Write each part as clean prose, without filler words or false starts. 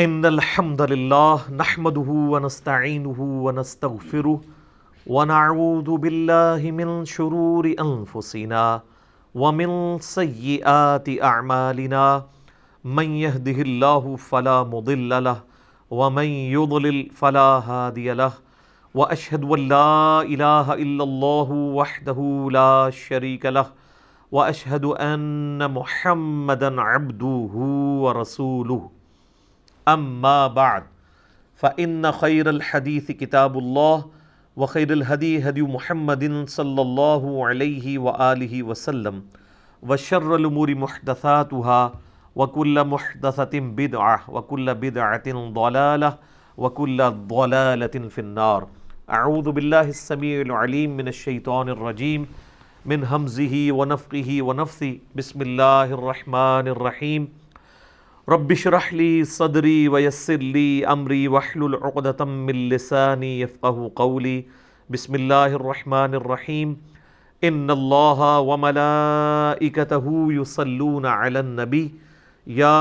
ان الحمد للہ نحمده ونستعینه ونستغفره ونعوذ باللہ من شرور انفسنا ومن سیئات اعمالنا من يهده الله فلا مضل له ومن يضلل فلا هادي له واشهد ان لا اله الا الله وحده لا شريك له واشهد ان محمدا عبده ورسوله اما بعد فان خیر الحدیث کتاب اللہ وخیر الہدی ہدی محمد صلی اللہ علیہ وآلہ وسلم وشر الامور محدثاتها وکل محدثۃ بدعہ وکل بدعۃ ضلالہ وکل ضلالۃ فی النار۔ اعوذ باللہ السمیع العلیم من الشیطان الرجیم من ہمزہ ونفخہ ونفثہ۔ بسم اللہ الرحمن الرحیم۔ رب اشرح لی صدری ویسر لی امری واحلل عقدۃ من لسانی یفقہوا قولی۔ بسم اللہ الرحمن الرحیم۔ ان اللہ وملائکتہ یصلون علی النبی یا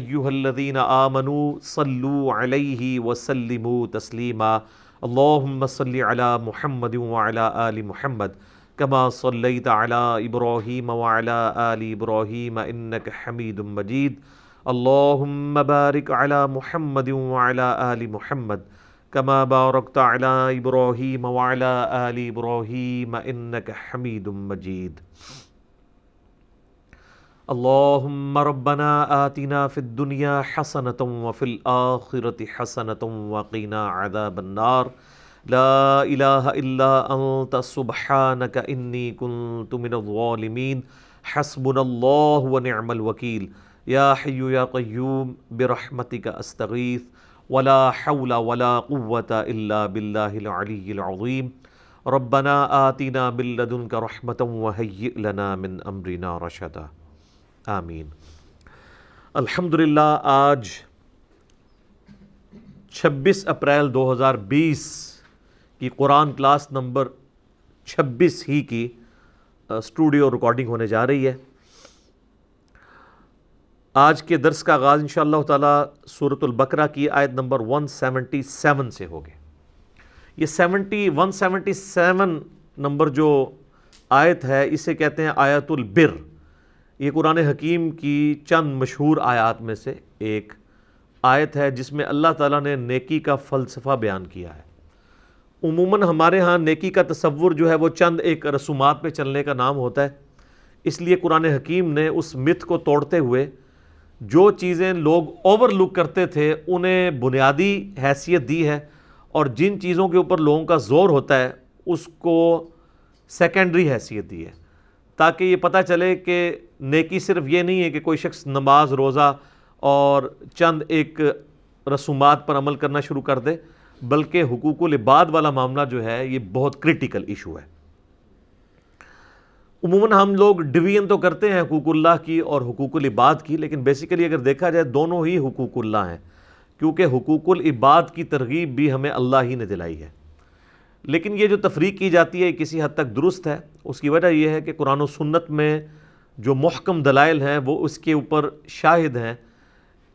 ایہا الذین آمنوا صلوا علیہ وسلموا تسلیما۔ اللہم صل علی محمد وعلی آل محمد کما صلیت علی ابراہیم وعلی آل ابراہیم انک حمید مجید۔ اللہم بارک علی محمد وعلی آل محمد کما بارکت علی ابراہیم وعلی آل ابراہیم انک حمید مجید۔ اللہم ربنا آتنا فی الدنیا حسنۃ وفی الآخرۃ حسنۃ وقنا عذاب النار۔ لا الہ الا انت سبحانک انی کنت من الظالمین۔ حسبنا اللہ ونعم الوکیل۔ یا حی یا قیوم برحمتک استغیث ولا حول ولا قوة الا باللہ العلی العظیم۔ ربنا آتنا من لدنک رحمۃ وہیئ لنا من امرنا رشدا۔ آمین۔ الحمدللہ آج 26 اپریل 2020 کی قرآن کلاس نمبر 26 ہی کی اسٹوڈیو ریکارڈنگ ہونے جا رہی ہے۔ آج کے درس کا آغاز انشاءاللہ تعالی سورۃ البقرہ کی آیت نمبر 177 سے ہوگی۔ یہ 177 نمبر جو آیت ہے اسے کہتے ہیں آیت البر۔ یہ قرآن حکیم کی چند مشہور آیات میں سے ایک آیت ہے جس میں اللہ تعالیٰ نے نیکی کا فلسفہ بیان کیا ہے۔ عموماً ہمارے ہاں نیکی کا تصور جو ہے وہ چند ایک رسومات پہ چلنے کا نام ہوتا ہے، اس لیے قرآن حکیم نے اس مت کو توڑتے ہوئے جو چیزیں لوگ اوور لک کرتے تھے انہیں بنیادی حیثیت دی ہے، اور جن چیزوں کے اوپر لوگوں کا زور ہوتا ہے اس کو سیکنڈری حیثیت دی ہے، تاکہ یہ پتہ چلے کہ نیکی صرف یہ نہیں ہے کہ کوئی شخص نماز روزہ اور چند ایک رسومات پر عمل کرنا شروع کر دے، بلکہ حقوق العباد والا معاملہ جو ہے یہ بہت کریٹیکل ایشو ہے۔ عموماً ہم لوگ ڈویژن تو کرتے ہیں حقوق اللہ کی اور حقوق العباد کی، لیکن بیسیکلی اگر دیکھا جائے دونوں ہی حقوق اللہ ہیں، کیونکہ حقوق العباد کی ترغیب بھی ہمیں اللہ ہی نے دلائی ہے۔ لیکن یہ جو تفریق کی جاتی ہے کسی حد تک درست ہے۔ اس کی وجہ یہ ہے کہ قرآن و سنت میں جو محکم دلائل ہیں وہ اس کے اوپر شاہد ہیں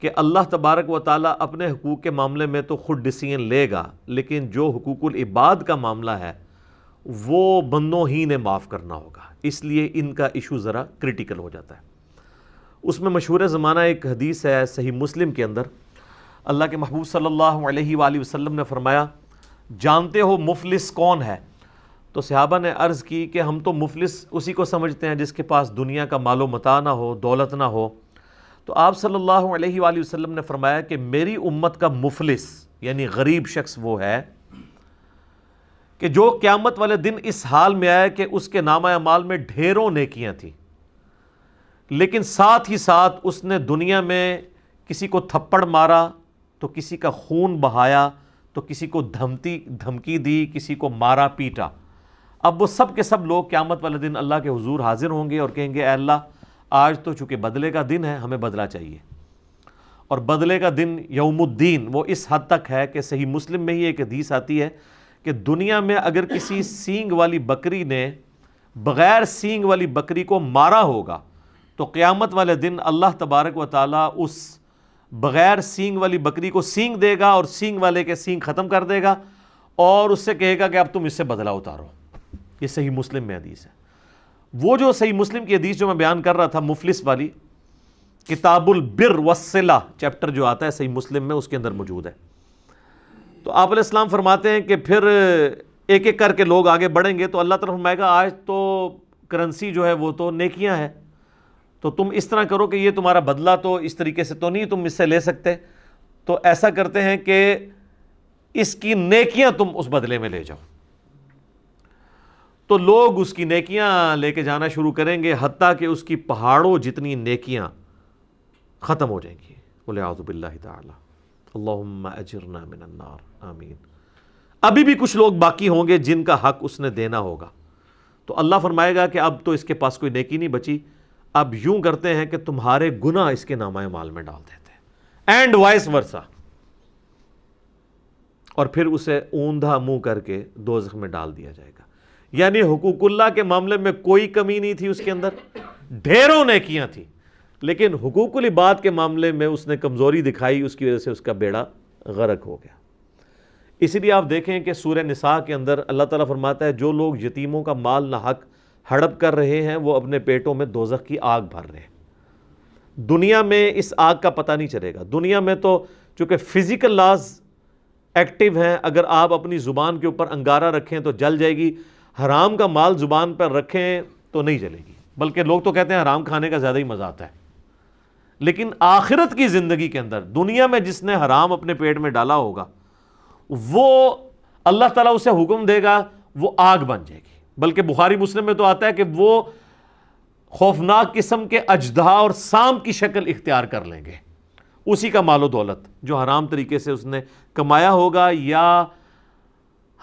کہ اللہ تبارک و تعالیٰ اپنے حقوق کے معاملے میں تو خود ڈیسیژن لے گا، لیکن جو حقوق العباد کا معاملہ ہے وہ بندوں ہی نے معاف کرنا ہوگا، اس لیے ان کا ایشو ذرا کریٹیکل ہو جاتا ہے۔ اس میں مشہور زمانہ ایک حدیث ہے صحیح مسلم کے اندر، اللہ کے محبوب صلی اللہ علیہ وآلہ وسلم نے فرمایا، جانتے ہو مفلس کون ہے؟ تو صحابہ نے عرض کی کہ ہم تو مفلس اسی کو سمجھتے ہیں جس کے پاس دنیا کا مال و متاع نہ ہو، دولت نہ ہو۔ تو آپ صلی اللہ علیہ وآلہ وسلم نے فرمایا کہ میری امت کا مفلس یعنی غریب شخص وہ ہے کہ جو قیامت والے دن اس حال میں آیا کہ اس کے نامہ اعمال میں ڈھیروں نیکیاں تھیں، لیکن ساتھ ہی ساتھ اس نے دنیا میں کسی کو تھپڑ مارا تو کسی کا خون بہایا تو کسی کو دھمکی دی، کسی کو مارا پیٹا۔ اب وہ سب کے سب لوگ قیامت والے دن اللہ کے حضور حاضر ہوں گے اور کہیں گے اے اللہ آج تو چونکہ بدلے کا دن ہے ہمیں بدلہ چاہیے، اور بدلے کا دن یوم الدین وہ اس حد تک ہے کہ صحیح مسلم میں ہی ایک حدیث آتی ہے کہ دنیا میں اگر کسی سینگ والی بکری نے بغیر سینگ والی بکری کو مارا ہوگا تو قیامت والے دن اللہ تبارک و تعالیٰ اس بغیر سینگ والی بکری کو سینگ دے گا اور سینگ والے کے سینگ ختم کر دے گا اور اس سے کہے گا کہ اب تم اس سے بدلہ اتارو. یہ صحیح مسلم میں حدیث ہے. وہ جو صحیح مسلم کی حدیث جو میں بیان کر رہا تھا مفلس والی، کتاب البر والصلہ چیپٹر جو آتا ہے صحیح مسلم میں، اس کے اندر موجود ہے. تو آپ علیہ السلام فرماتے ہیں کہ پھر ایک ایک کر کے لوگ آگے بڑھیں گے تو اللہ تعالیٰ فرمائے گا آج تو کرنسی جو ہے وہ تو نیکیاں ہیں، تو تم اس طرح کرو کہ یہ تمہارا بدلہ تو اس طریقے سے تو نہیں تم اس سے لے سکتے، تو ایسا کرتے ہیں کہ اس کی نیکیاں تم اس بدلے میں لے جاؤ. تو لوگ اس کی نیکیاں لے کے جانا شروع کریں گے حتیٰ کہ اس کی پہاڑوں جتنی نیکیاں ختم ہو جائیں گی. وَلِعَوْذُ بِاللَّهِ تَعَالَى اللہم اجرنا من النار آمین. ابھی بھی کچھ لوگ باقی ہوں گے جن کا حق اس نے دینا ہوگا. تو اللہ فرمائے گا کہ اب تو اس کے پاس کوئی نیکی نہیں بچی، اب یوں کرتے ہیں کہ تمہارے گناہ اس کے نامہ اعمال میں ڈال دیتے ہیں، اینڈ وائس ورسا، اور پھر اسے اوندھا منہ کر کے دوزخ میں ڈال دیا جائے گا. یعنی حقوق اللہ کے معاملے میں کوئی کمی نہیں تھی اس کے اندر، ڈھیروں نیکیاں تھیں، لیکن حقوق العباد کے معاملے میں اس نے کمزوری دکھائی، اس کی وجہ سے اس کا بیڑا غرق ہو گیا. اسی لیے آپ دیکھیں کہ سورہ نساء کے اندر اللہ تعالیٰ فرماتا ہے جو لوگ یتیموں کا مال ناحق ہڑپ کر رہے ہیں وہ اپنے پیٹوں میں دوزخ کی آگ بھر رہے ہیں. دنیا میں اس آگ کا پتہ نہیں چلے گا. دنیا میں تو چونکہ فزیکل لاز ایکٹیو ہیں، اگر آپ اپنی زبان کے اوپر انگارہ رکھیں تو جل جائے گی، حرام کا مال زبان پر رکھیں تو نہیں جلے گی. بلکہ لوگ تو کہتے ہیں حرام کھانے کا زیادہ ہی مزہ آتا ہے. لیکن آخرت کی زندگی کے اندر دنیا میں جس نے حرام اپنے پیٹ میں ڈالا ہوگا وہ اللہ تعالیٰ اسے حکم دے گا وہ آگ بن جائے گی. بلکہ بخاری مسلم میں تو آتا ہے کہ وہ خوفناک قسم کے اژدہا اور سانپ کی شکل اختیار کر لیں گے. اسی کا مال و دولت جو حرام طریقے سے اس نے کمایا ہوگا یا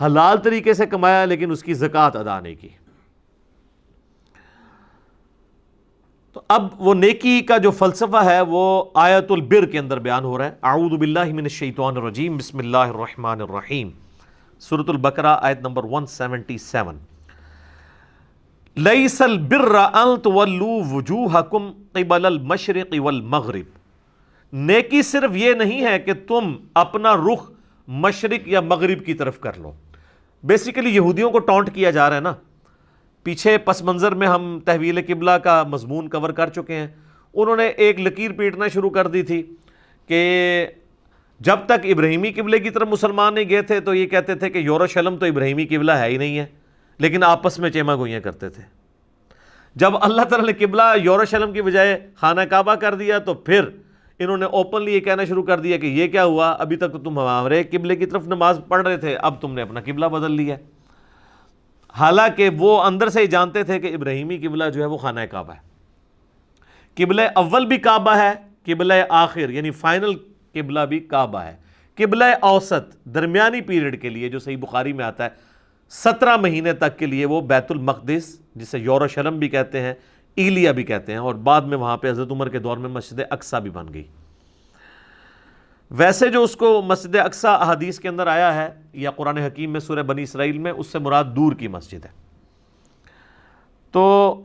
حلال طریقے سے کمایا لیکن اس کی زکوٰۃ ادا نہیں کی. تو اب وہ نیکی کا جو فلسفہ ہے وہ آیت البر کے اندر بیان ہو رہا ہے. اعوذ باللہ من الشیطان الرجیم، بسم اللہ الرحمن الرحیم. سورۃ البقرہ آیت نمبر 177. لیس البر ان تولوا وجوہکم قبل المشرق والمغرب. نیکی صرف یہ نہیں ہے کہ تم اپنا رخ مشرق یا مغرب کی طرف کر لو. بیسیکلی یہودیوں کو ٹونٹ کیا جا رہا ہے نا. پیچھے پس منظر میں ہم تحویل قبلہ کا مضمون کور کر چکے ہیں. انہوں نے ایک لکیر پیٹنا شروع کر دی تھی کہ جب تک ابراہیمی قبلے کی طرف مسلمان نہیں گئے تھے تو یہ کہتے تھے کہ یروشلم تو ابراہیمی قبلہ ہے ہی نہیں ہے، لیکن آپس میں چیما گوئیاں کرتے تھے. جب اللہ تعالیٰ نے قبلہ یروشلم کی بجائے خانہ کعبہ کر دیا تو پھر انہوں نے اوپنلی یہ کہنا شروع کر دیا کہ یہ کیا ہوا، ابھی تک تو تم ہمارے قبلے کی طرف نماز پڑھ رہے تھے، اب تم نے اپنا قبلہ بدل لیا. حالانکہ وہ اندر سے ہی جانتے تھے کہ ابراہیمی قبلہ جو ہے وہ خانہ کعبہ ہے. قبلہ اول بھی کعبہ ہے، قبلہ آخر یعنی فائنل قبلہ بھی کعبہ ہے. قبلہ اوسط درمیانی پیریڈ کے لیے جو صحیح بخاری میں آتا ہے 17 مہینے تک کے لیے وہ بیت المقدس جسے یروشلم بھی کہتے ہیں، ایلیا بھی کہتے ہیں، اور بعد میں وہاں پہ حضرت عمر کے دور میں مسجد اقصیٰ بھی بن گئی. ویسے جو اس کو مسجد اقصیٰ احادیث کے اندر آیا ہے یا قرآن حکیم میں سورہ بنی اسرائیل میں، اس سے مراد دور کی مسجد ہے. تو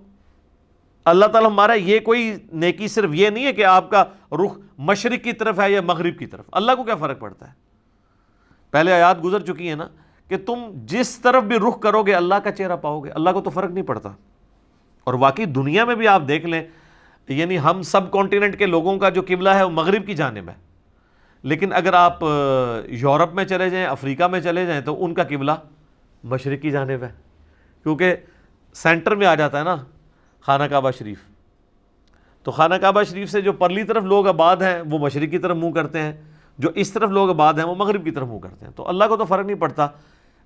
اللہ تعالیٰ ہمارا یہ کوئی نیکی صرف یہ نہیں ہے کہ آپ کا رخ مشرق کی طرف ہے یا مغرب کی طرف. اللہ کو کیا فرق پڑتا ہے؟ پہلے آیات گزر چکی ہیں نا کہ تم جس طرف بھی رخ کرو گے اللہ کا چہرہ پاؤ گے. اللہ کو تو فرق نہیں پڑتا. اور واقعی دنیا میں بھی آپ دیکھ لیں، یعنی ہم سب کانٹیننٹ کے لوگوں کا جو قبلہ ہے وہ مغرب کی جانب ہے، لیکن اگر آپ یورپ میں چلے جائیں، افریقہ میں چلے جائیں تو ان کا قبلہ مشرق کی جانب ہے، کیونکہ سینٹر میں آ جاتا ہے نا خانہ کعبہ شریف. تو خانہ کعبہ شریف سے جو پرلی طرف لوگ آباد ہیں وہ مشرق کی طرف منہ کرتے ہیں، جو اس طرف لوگ آباد ہیں وہ مغرب کی طرف منہ کرتے ہیں. تو اللہ کو تو فرق نہیں پڑتا.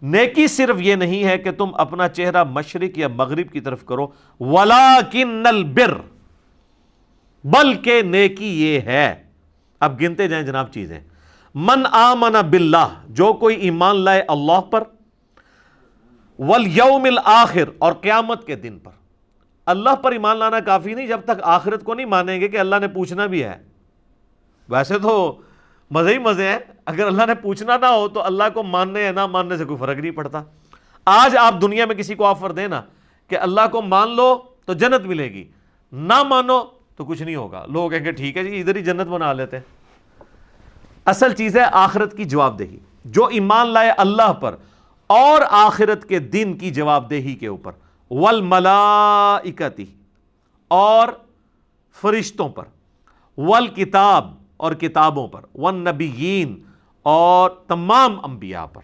نیکی صرف یہ نہیں ہے کہ تم اپنا چہرہ مشرق یا مغرب کی طرف کرو، وَلَٰكِنَّ الْبِرَّ، بلکہ نیکی یہ ہے. اب گنتے جائیں جناب چیزیں. من آمن باللہ، جو کوئی ایمان لائے اللہ پر، والیوم الآخر، اور قیامت کے دن پر. اللہ پر ایمان لانا کافی نہیں جب تک آخرت کو نہیں مانیں گے کہ اللہ نے پوچھنا بھی ہے. ویسے تو مزے ہی مزے ہیں، اگر اللہ نے پوچھنا نہ ہو تو اللہ کو ماننے یا نہ ماننے سے کوئی فرق نہیں پڑتا. آج آپ دنیا میں کسی کو آفر دینا کہ اللہ کو مان لو تو جنت ملے گی، نہ مانو تو کچھ نہیں ہوگا. لوگ کہیں گے ٹھیک ہے جی ادھر ہی جنت بنا لیتے ہیں. اصل چیز ہے آخرت کی جواب دہی. جو ایمان لائے اللہ پر اور آخرت کے دن کی جواب دہی کے اوپر، والملائکتی اور فرشتوں پر، والکتاب اور کتابوں پر، والنبیین اور تمام انبیاء پر.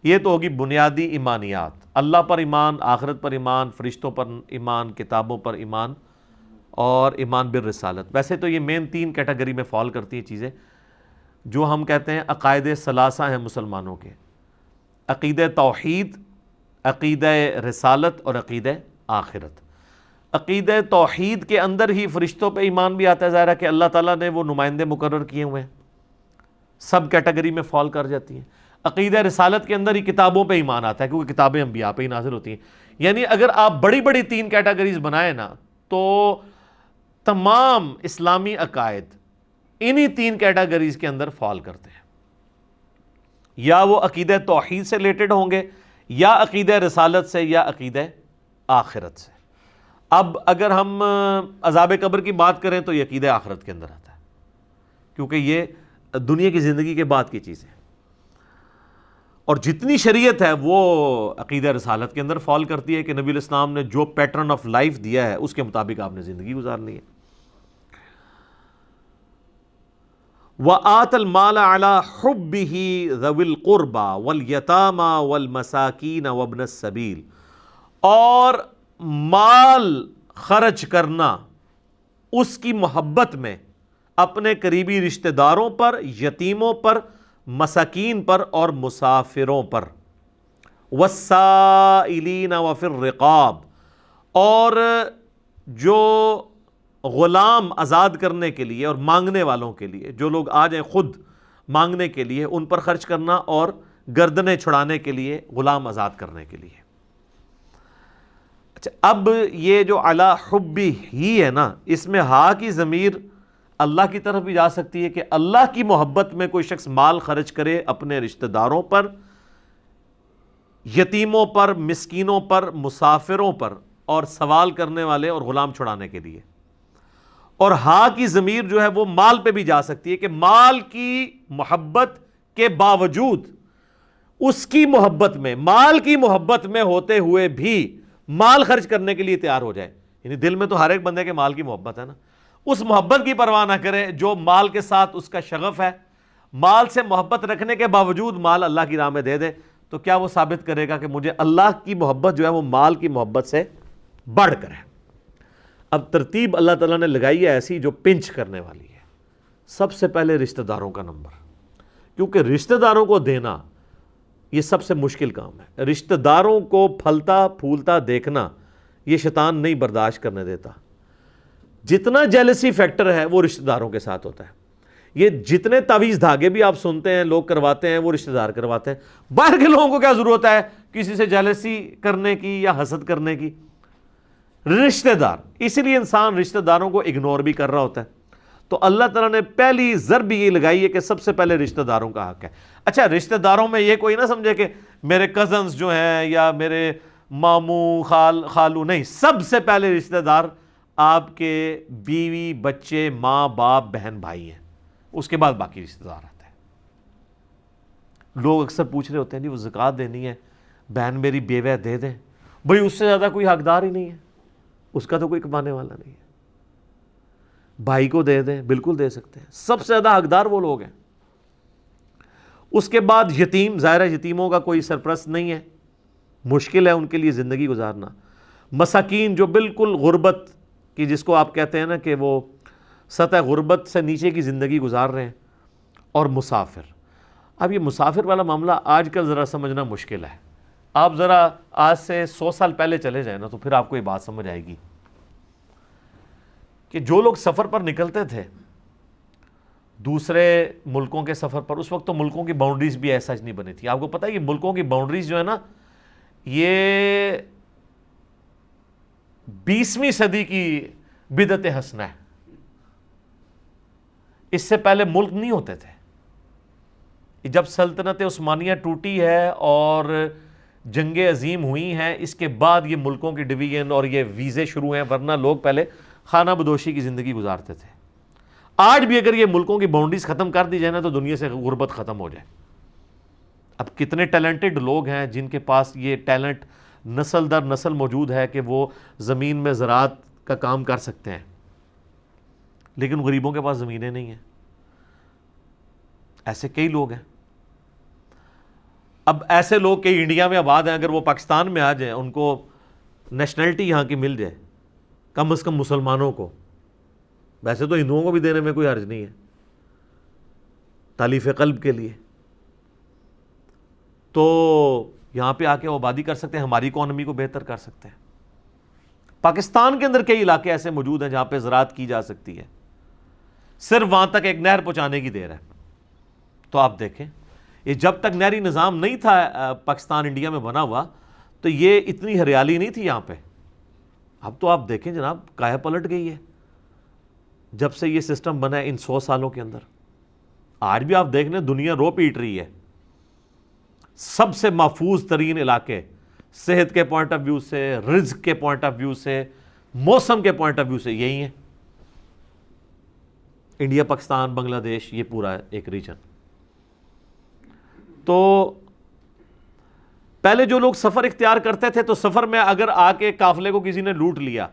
یہ تو ہوگی بنیادی ایمانیات. اللہ پر ایمان، آخرت پر ایمان، فرشتوں پر ایمان، کتابوں پر ایمان اور ایمان بالرسالت. ویسے تو یہ مین 3 کیٹیگری میں فال کرتی ہیں چیزیں جو ہم کہتے ہیں عقائد ثلاثہ ہیں مسلمانوں کے: عقیدہ توحید، عقیدہ رسالت اور عقیدہ آخرت. عقیدہ توحید کے اندر ہی فرشتوں پہ ایمان بھی آتا ہے. ظاہر ہے کہ اللہ تعالیٰ نے وہ نمائندے مقرر کیے ہوئے ہیں، سب کیٹیگری میں فال کر جاتی ہیں. عقیدہ رسالت کے اندر ہی کتابوں پہ ایمان آتا ہے کیونکہ کتابیں انبیاء پہ ہی نازل ہوتی ہیں. یعنی اگر آپ بڑی بڑی 3 کیٹیگریز بنائیں نا تو تمام اسلامی عقائد انہی 3 کیٹیگریز کے اندر فال کرتے ہیں. یا وہ عقیدہ توحید سے ریلیٹڈ ہوں گے، یا عقیدہ رسالت سے، یا عقیدہ آخرت سے. اب اگر ہم عذاب قبر کی بات کریں تو یہ عقیدہ آخرت کے اندر آتا ہے کیونکہ یہ دنیا کی زندگی کے بعد کی چیز ہے. اور جتنی شریعت ہے وہ عقیدہ رسالت کے اندر فال کرتی ہے کہ نبی الاسلام نے جو پیٹرن آف لائف دیا ہے اس کے مطابق آپ نے زندگی گزارنی ہے. وَآتَ الْمَالَ عَلَى حُبِّهِ ذَوِي الْقُرْبَى وَالْيَتَامَى وَالْمَسَاكِينَ وَابْنَ السَّبِيلِ، اور مال خرچ کرنا اس کی محبت میں اپنے قریبی رشتہ داروں پر، یتیموں پر، مساکین پر اور مسافروں پر. والسائلین وفی الرقاب، اور جو غلام آزاد کرنے کے لیے اور مانگنے والوں کے لیے، جو لوگ آ جائیں خود مانگنے کے لیے ان پر خرچ کرنا، اور گردنیں چھڑانے کے لیے، غلام آزاد کرنے کے لیے. اچھا، اب یہ جو علی حبی ہی ہے نا، اس میں ہا کی ضمیر اللہ کی طرف بھی جا سکتی ہے کہ اللہ کی محبت میں کوئی شخص مال خرچ کرے اپنے رشتہ داروں پر، یتیموں پر، مسکینوں پر، مسافروں پر، اور سوال کرنے والے اور غلام چھڑانے کے لیے. اور ہا کی ضمیر جو ہے وہ مال پہ بھی جا سکتی ہے کہ مال کی محبت کے باوجود اس کی محبت میں، مال کی محبت میں ہوتے ہوئے بھی مال خرچ کرنے کے لیے تیار ہو جائے. یعنی دل میں تو ہر ایک بندے کے مال کی محبت ہے نا، اس محبت کی پرواہ نہ کرے جو مال کے ساتھ اس کا شغف ہے، مال سے محبت رکھنے کے باوجود مال اللہ کی راہ میں دے دے. تو کیا وہ ثابت کرے گا کہ مجھے اللہ کی محبت جو ہے وہ مال کی محبت سے بڑھ کر ہے؟ اب ترتیب اللہ تعالیٰ نے لگائی ہے ایسی جو پنچ کرنے والی ہے. سب سے پہلے رشتہ داروں کا نمبر، کیونکہ رشتہ داروں کو دینا یہ سب سے مشکل کام ہے. رشتہ داروں کو پھلتا پھولتا دیکھنا یہ شیطان نہیں برداشت کرنے دیتا. جتنا جیلسی فیکٹر ہے وہ رشتہ داروں کے ساتھ ہوتا ہے. یہ جتنے تعویذ دھاگے بھی آپ سنتے ہیں لوگ کرواتے ہیں وہ رشتہ دار کرواتے ہیں. باہر کے لوگوں کو کیا ضرورت ہے کسی سے جیلسی کرنے کی یا حسد کرنے کی؟ رشتہ دار. اسی لیے انسان رشتہ داروں کو اگنور بھی کر رہا ہوتا ہے. تو اللہ تعالیٰ نے پہلی ضرب یہ لگائی ہے کہ سب سے پہلے رشتہ داروں کا حق ہے. اچھا، رشتہ داروں میں یہ کوئی نہ سمجھے کہ میرے کزنز جو ہیں یا میرے ماموں خالو، نہیں. سب سے پہلے رشتہ دار آپ کے بیوی، بچے، ماں باپ، بہن بھائی ہیں. اس کے بعد باقی رشتہ دار آتے ہیں. لوگ اکثر پوچھ رہے ہوتے ہیں جی وہ زکوٰۃ دینی ہے، بہن میری بیوہ ہے، دے دیں. بھئی اس سے زیادہ کوئی حقدار ہی نہیں ہے، اس کا تو کوئی کمانے والا نہیں ہے. بھائی کو دے دیں، بالکل دے سکتے ہیں. سب سے زیادہ حقدار وہ لوگ ہیں. اس کے بعد یتیم، ظاہر ہے یتیموں کا کوئی سرپرست نہیں ہے، مشکل ہے ان کے لیے زندگی گزارنا. مساکین جو بالکل غربت کی، جس کو آپ کہتے ہیں نا کہ وہ سطح غربت سے نیچے کی زندگی گزار رہے ہیں. اور مسافر. اب یہ مسافر والا معاملہ آج کل ذرا سمجھنا مشکل ہے. آپ ذرا آج سے 100 سال پہلے چلے جائیں نا تو پھر آپ کو یہ بات سمجھ آئے گی کہ جو لوگ سفر پر نکلتے تھے دوسرے ملکوں کے سفر پر، اس وقت تو ملکوں کی باؤنڈریز بھی ایسا نہیں بنی تھی. آپ کو پتہ ہے یہ ملکوں کی باؤنڈریز جو ہے نا یہ 20ویں صدی کی بدعت حسنہ ہے. اس سے پہلے ملک نہیں ہوتے تھے. جب سلطنت عثمانیہ ٹوٹی ہے اور جنگیں عظیم ہوئی ہیں، اس کے بعد یہ ملکوں کی ڈویژن اور یہ ویزے شروع ہیں، ورنہ لوگ پہلے خانہ بدوشی کی زندگی گزارتے تھے. آج بھی اگر یہ ملکوں کی باؤنڈریز ختم کر دی جائے نا تو دنیا سے غربت ختم ہو جائے. اب کتنے ٹیلنٹڈ لوگ ہیں جن کے پاس یہ ٹیلنٹ نسل در نسل موجود ہے کہ وہ زمین میں زراعت کا کام کر سکتے ہیں, لیکن غریبوں کے پاس زمینیں نہیں ہیں. ایسے کئی لوگ ہیں. اب ایسے لوگ کئی انڈیا میں آباد ہیں, اگر وہ پاکستان میں آ جائیں, ان کو نیشنلٹی یہاں کی مل جائے, کم از کم مسلمانوں کو, ویسے تو ہندوؤں کو بھی دینے میں کوئی حرج نہیں ہے تالیف قلب کے لیے, تو یہاں پہ آ کے وہ آبادی کر سکتے ہیں, ہماری اکانومی کو بہتر کر سکتے ہیں. پاکستان کے اندر کئی علاقے ایسے موجود ہیں جہاں پہ زراعت کی جا سکتی ہے, صرف وہاں تک ایک نہر پہنچانے کی دیر ہے. تو آپ دیکھیں, یہ جب تک نہری نظام نہیں تھا پاکستان انڈیا میں بنا ہوا تو یہ اتنی ہریالی نہیں تھی یہاں پہ. اب تو آپ دیکھیں جناب, کایا پلٹ گئی ہے جب سے یہ سسٹم بنا ہے ان 100 سالوں کے اندر. آج بھی آپ دیکھ لیں دنیا رو پیٹ رہی ہے. سب سے محفوظ ترین علاقے صحت کے پوائنٹ آف ویو سے, رزق کے پوائنٹ آف ویو سے, موسم کے پوائنٹ آف ویو سے یہی ہیں. انڈیا, پاکستان, بنگلہ دیش, یہ پورا ایک ریجن. تو پہلے جو لوگ سفر اختیار کرتے تھے تو سفر میں اگر آ کے قافلے کو کسی نے لوٹ لیا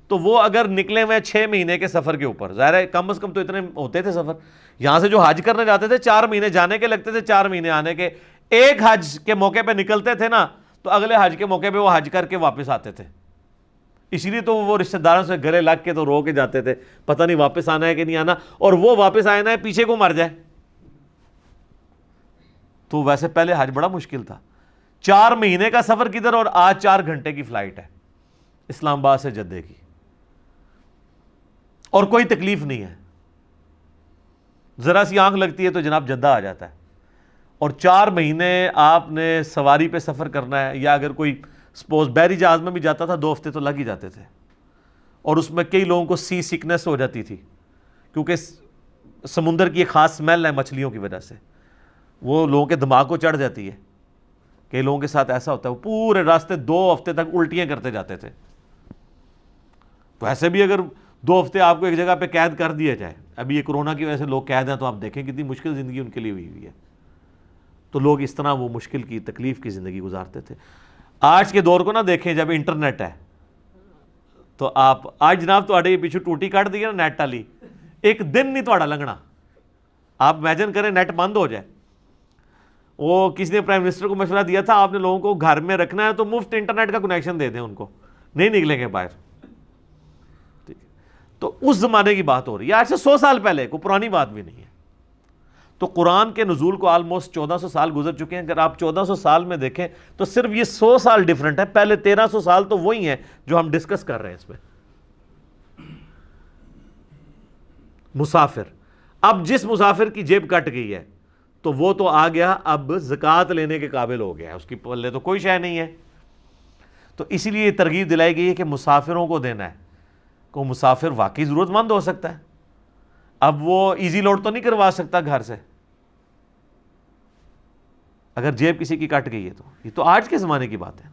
تو وہ اگر نکلے ہوئے 6 مہینے کے سفر کے اوپر, ظاہر ہے کم از کم تو اتنے ہوتے تھے سفر. یہاں سے جو حج کرنے جاتے تھے 4 مہینے جانے کے لگتے تھے, 4 مہینے آنے کے. ایک حج کے موقع پہ نکلتے تھے نا تو اگلے حج کے موقع پہ وہ حج کر کے واپس آتے تھے. اس لیے تو وہ رشتہ داروں سے گلے لگ کے تو رو کے جاتے تھے, پتہ نہیں واپس آنا ہے کہ نہیں آنا, اور وہ واپس آئے نا پیچھے کو مر جائے. تو ویسے پہلے حج بڑا مشکل تھا. 4 مہینے کا سفر کدھر, اور آج 4 گھنٹے کی فلائٹ ہے اسلام آباد سے جدے کی, اور کوئی تکلیف نہیں ہے. ذرا سی آنکھ لگتی ہے تو جناب جدہ آ جاتا ہے. اور 4 مہینے آپ نے سواری پہ سفر کرنا ہے, یا اگر کوئی سپوز بحری جہاز میں بھی جاتا تھا 2 ہفتے تو لگ ہی جاتے تھے. اور اس میں کئی لوگوں کو سی سکنس ہو جاتی تھی, کیونکہ سمندر کی ایک خاص سمیل ہے مچھلیوں کی وجہ سے, وہ لوگوں کے دماغ کو چڑھ جاتی ہے. کئی لوگوں کے ساتھ ایسا ہوتا ہے وہ پورے راستے 2 ہفتے تک الٹیاں کرتے جاتے تھے. تو ایسے بھی اگر 2 ہفتے آپ کو ایک جگہ پہ قید کر دیا جائے, ابھی یہ کورونا کی وجہ سے لوگ قید ہیں, تو آپ دیکھیں کتنی مشکل زندگی ان کے لیے ہوئی ہے. تو لوگ اس طرح وہ مشکل کی تکلیف کی زندگی گزارتے تھے. آج کے دور کو نہ دیکھیں, جب انٹرنیٹ ہے تو آپ آج جناب تو پیچھے ٹوٹی کاٹ دی نا نیٹ والی, ایک دن نہیں تو لنگنا. آپ امیجن کریں نیٹ بند ہو جائے. وہ کسی نے پرائم منسٹر کو مشورہ دیا تھا, آپ نے لوگوں کو گھر میں رکھنا ہے تو مفت انٹرنیٹ کا کنیکشن دے دیں ان کو, نہیں نکلیں گے باہر. ٹھیک ہے, تو اس زمانے کی بات ہو رہی ہے, آج سے 100 سال پہلے, کوئی پرانی بات بھی نہیں ہے. تو قرآن کے نزول کو آلموسٹ 1400 سال گزر چکے ہیں. اگر آپ 1400 سال میں دیکھیں تو صرف یہ 100 سال ڈیفرنٹ ہے. پہلے 1300 سال تو وہی ہیں جو ہم ڈسکس کر رہے ہیں اس میں. مسافر, اب جس مسافر کی جیب کٹ گئی ہے تو وہ تو آ گیا, اب زکوٰۃ لینے کے قابل ہو گیا ہے, اس کی پلے تو کوئی شے نہیں ہے. تو اسی لیے یہ ترغیب دلائی گئی ہے کہ مسافروں کو دینا ہے. کو مسافر واقعی ضرورت مند ہو سکتا ہے, اب وہ ایزی لوڈ تو نہیں کروا سکتا گھر سے, اگر جیب کسی کی کٹ گئی ہے. تو یہ تو آج کے زمانے کی بات ہے.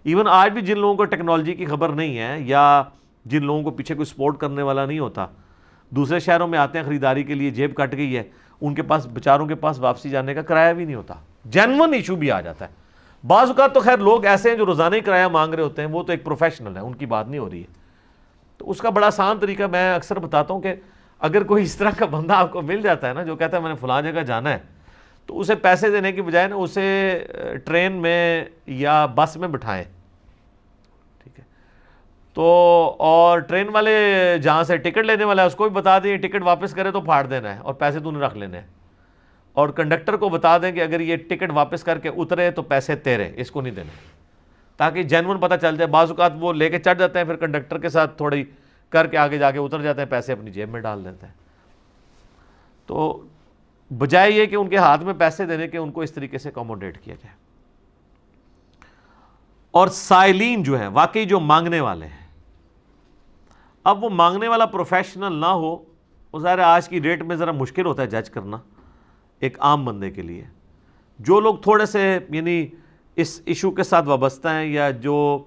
ایون آج بھی جن لوگوں کو ٹیکنالوجی کی خبر نہیں ہے, یا جن لوگوں کو پیچھے کوئی سپورٹ کرنے والا نہیں ہوتا, دوسرے شہروں میں آتے ہیں خریداری کے لیے, جیب کٹ گئی ہے, ان کے پاس بیچاروں کے پاس واپسی جانے کا کرایہ بھی نہیں ہوتا. جینون ایشو بھی آ جاتا ہے. بعض اوقات تو خیر لوگ ایسے ہیں جو روزانہ ہی کرایہ مانگ رہے ہوتے ہیں, وہ تو ایک پروفیشنل ہے, ان کی بات نہیں ہو رہی ہے. تو اس کا بڑا آسان طریقہ میں اکثر بتاتا ہوں کہ اگر کوئی اس طرح کا بندہ آپ کو مل جاتا ہے نا, جو کہتا ہے میں نے فلاں جگہ جانا ہے, تو اسے پیسے دینے کی بجائے نا اسے ٹرین میں یا بس میں بٹھائیں. ٹھیک ہے, تو اور ٹرین والے جہاں سے ٹکٹ لینے والا ہے اس کو بھی بتا دیں ٹکٹ واپس کرے تو پھاڑ دینا ہے اور پیسے تو نے رکھ لینے ہیں. اور کنڈکٹر کو بتا دیں کہ اگر یہ ٹکٹ واپس کر کے اترے تو پیسے تیرے, اس کو نہیں دینے, تاکہ جینون پتہ چل جائے. بعض اوقات وہ لے کے چڑھ جاتے ہیں, پھر کنڈکٹر کے ساتھ تھوڑی کر کے آگے جا کے اتر جاتے ہیں, پیسے اپنی جیب میں ڈال دیتے ہیں. تو بجائے یہ کہ ان کے ہاتھ میں پیسے دینے کے, ان کو اس طریقے سے اکوموڈیٹ کیا جائے. اور سائلین جو ہیں, واقعی جو مانگنے والے ہیں, اب وہ مانگنے والا پروفیشنل نہ ہو, وہ ظاہر آج کی ڈیٹ میں ذرا مشکل ہوتا ہے جج کرنا ایک عام بندے کے لیے. جو لوگ تھوڑے سے یعنی اس ایشو کے ساتھ وابستہ ہیں, یا جو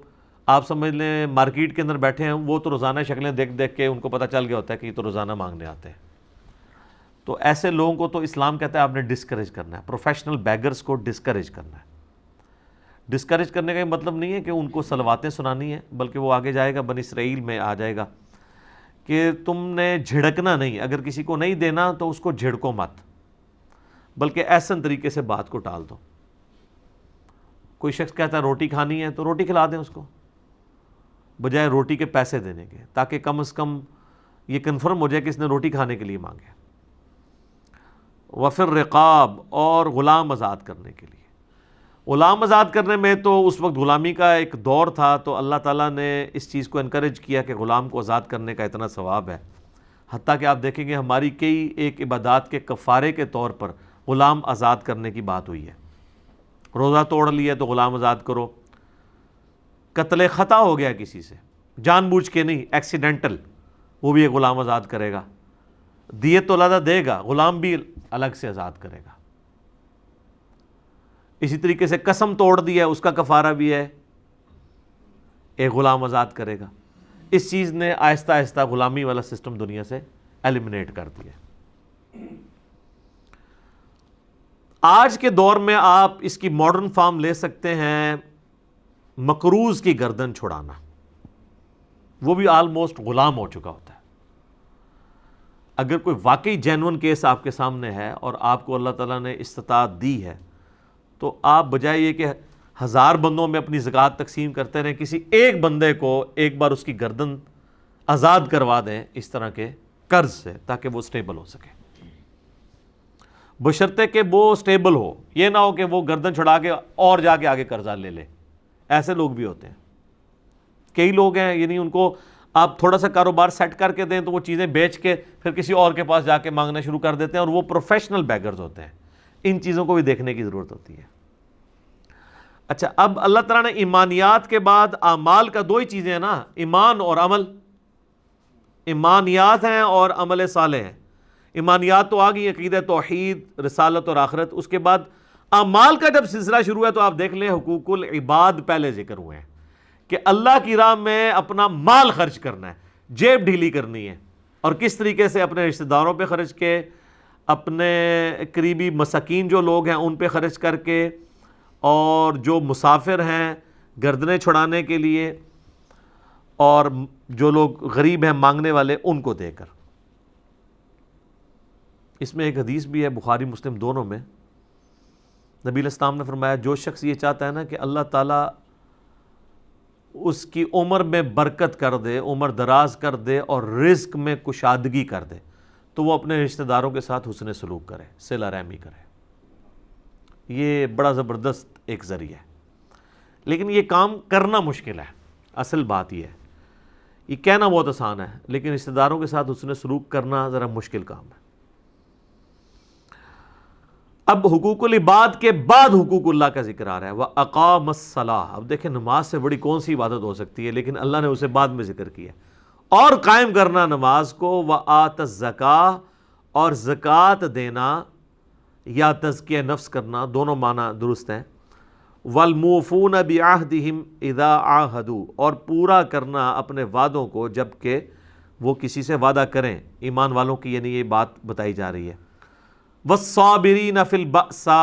آپ سمجھ لیں مارکیٹ کے اندر بیٹھے ہیں, وہ تو روزانہ شکلیں دیکھ دیکھ کے ان کو پتہ چل گیا ہوتا ہے کہ یہ تو روزانہ مانگنے آتے ہیں. تو ایسے لوگوں کو تو اسلام کہتا ہے آپ نے ڈسکریج کرنا ہے، پروفیشنل بیگرز کو ڈسکریج کرنا ہے۔ ڈسکریج کرنے کا یہ مطلب نہیں ہے کہ ان کو صلواتیں سنانی ہیں، بلکہ وہ آگے جائے گا، بنی اسرائیل میں آ جائے گا کہ تم نے جھڑکنا نہیں، اگر کسی کو نہیں دینا تو اس کو جھڑکو مت، بلکہ احسن طریقے سے بات کو ٹال دو۔ کوئی شخص کہتا ہے روٹی کھانی ہے تو روٹی کھلا دیں اس کو، بجائے روٹی کے پیسے دینے کے، تاکہ کم از کم یہ کنفرم ہو جائے کہ اس نے روٹی کھانے کے لیے مانگے۔ وفر رقاب، اور غلام آزاد کرنے کے لیے۔ غلام آزاد کرنے میں تو اس وقت غلامی کا ایک دور تھا، تو اللہ تعالیٰ نے اس چیز کو انکریج کیا کہ غلام کو آزاد کرنے کا اتنا ثواب ہے، حتیٰ کہ آپ دیکھیں گے ہماری کئی ایک عبادات کے کفارے کے طور پر غلام آزاد کرنے کی بات ہوئی ہے۔ روزہ توڑ لیا تو غلام آزاد کرو، قتل خطا ہو گیا کسی سے، جان بوجھ کے نہیں، ایکسیڈنٹل، وہ بھی ایک غلام آزاد کرے گا، دیت تو علیحدہ دے گا، غلام بھی الگ سے آزاد کرے گا۔ اسی طریقے سے قسم توڑ دی ہے، اس کا کفارہ بھی ہے، ایک غلام آزاد کرے گا۔ اس چیز نے آہستہ آہستہ غلامی والا سسٹم دنیا سے ایلیمنیٹ کر دیا۔ آج کے دور میں آپ اس کی ماڈرن فارم لے سکتے ہیں، مقروض کی گردن چھڑانا، وہ بھی آلموسٹ غلام ہو چکا ہوتا ہے۔ اگر کوئی واقعی جینون کیس آپ کے سامنے ہے اور آپ کو اللہ تعالیٰ نے استطاعت دی ہے، تو آپ بجائے یہ کہ 1000 بندوں میں اپنی زکوٰۃ تقسیم کرتے رہیں، کسی ایک بندے کو ایک بار اس کی گردن آزاد کروا دیں اس طرح کے قرض سے، تاکہ وہ سٹیبل ہو سکے، بشرطے کہ وہ سٹیبل ہو، یہ نہ ہو کہ وہ گردن چھڑا کے اور جا کے آگے قرضہ لے لے۔ ایسے لوگ بھی ہوتے ہیں، کئی لوگ ہیں، یعنی ان کو آپ تھوڑا سا کاروبار سیٹ کر کے دیں تو وہ چیزیں بیچ کے پھر کسی اور کے پاس جا کے مانگنا شروع کر دیتے ہیں، اور وہ پروفیشنل بیگرز ہوتے ہیں۔ ان چیزوں کو بھی دیکھنے کی ضرورت ہوتی ہے۔ اچھا، اب اللہ تعالیٰ نے ایمانیات کے بعد اعمال کا 2 ہی چیزیں ہیں نا، ایمان اور عمل۔ ایمانیات ہیں اور عمل صالح ہیں۔ ایمانیات تو آ گئی، عقیدہ توحید، رسالت اور آخرت۔ اس کے بعد اعمال کا جب سلسلہ شروع ہے تو آپ دیکھ لیں حقوق العباد پہلے ذکر ہوئے ہیں، کہ اللہ کی راہ میں اپنا مال خرچ کرنا ہے، جیب ڈھیلی کرنی ہے، اور کس طریقے سے اپنے رشتہ داروں پہ خرچ کے، اپنے قریبی مساکین جو لوگ ہیں ان پہ خرچ کر کے، اور جو مسافر ہیں گردنیں چھڑانے کے لیے، اور جو لوگ غریب ہیں مانگنے والے ان کو دے کر۔ اس میں ایک حدیث بھی ہے بخاری مسلم دونوں میں، نبی علیہ السلام نے فرمایا جو شخص یہ چاہتا ہے نا کہ اللہ تعالیٰ اس کی عمر میں برکت کر دے، عمر دراز کر دے اور رزق میں کشادگی کر دے، تو وہ اپنے رشتہ داروں کے ساتھ حسن سلوک کرے، صلہ رحمی کرے۔ یہ بڑا زبردست ایک ذریعہ ہے، لیکن یہ کام کرنا مشکل ہے۔ اصل بات یہ ہے، یہ کہنا بہت آسان ہے، لیکن رشتہ داروں کے ساتھ حسن سلوک کرنا ذرا مشکل کام ہے۔ اب حقوق العباد کے بعد حقوق اللہ کا ذکر آ رہا ہے، وَأَقَامَ الصَّلَاةَ۔ اب دیکھیں نماز سے بڑی کون سی عبادت ہو سکتی ہے، لیکن اللہ نے اسے بعد میں ذکر کیا، اور قائم کرنا نماز کو، وَآتَ الزَّكَاةَ، اور زکوٰۃ دینا یا تزکیہ نفس کرنا، دونوں معنی درست ہیں، وَالْمُوفُونَ بِعَهْدِهِمْ إِذَا عَاهَدُوا، اور پورا کرنا اپنے وعدوں کو جب کہ وہ کسی سے وعدہ کریں، ایمان والوں کی یعنی یہ بات بتائی جا رہی ہے۔ وَالصَّابِرِينَ فِي الْبَأْسَاءِ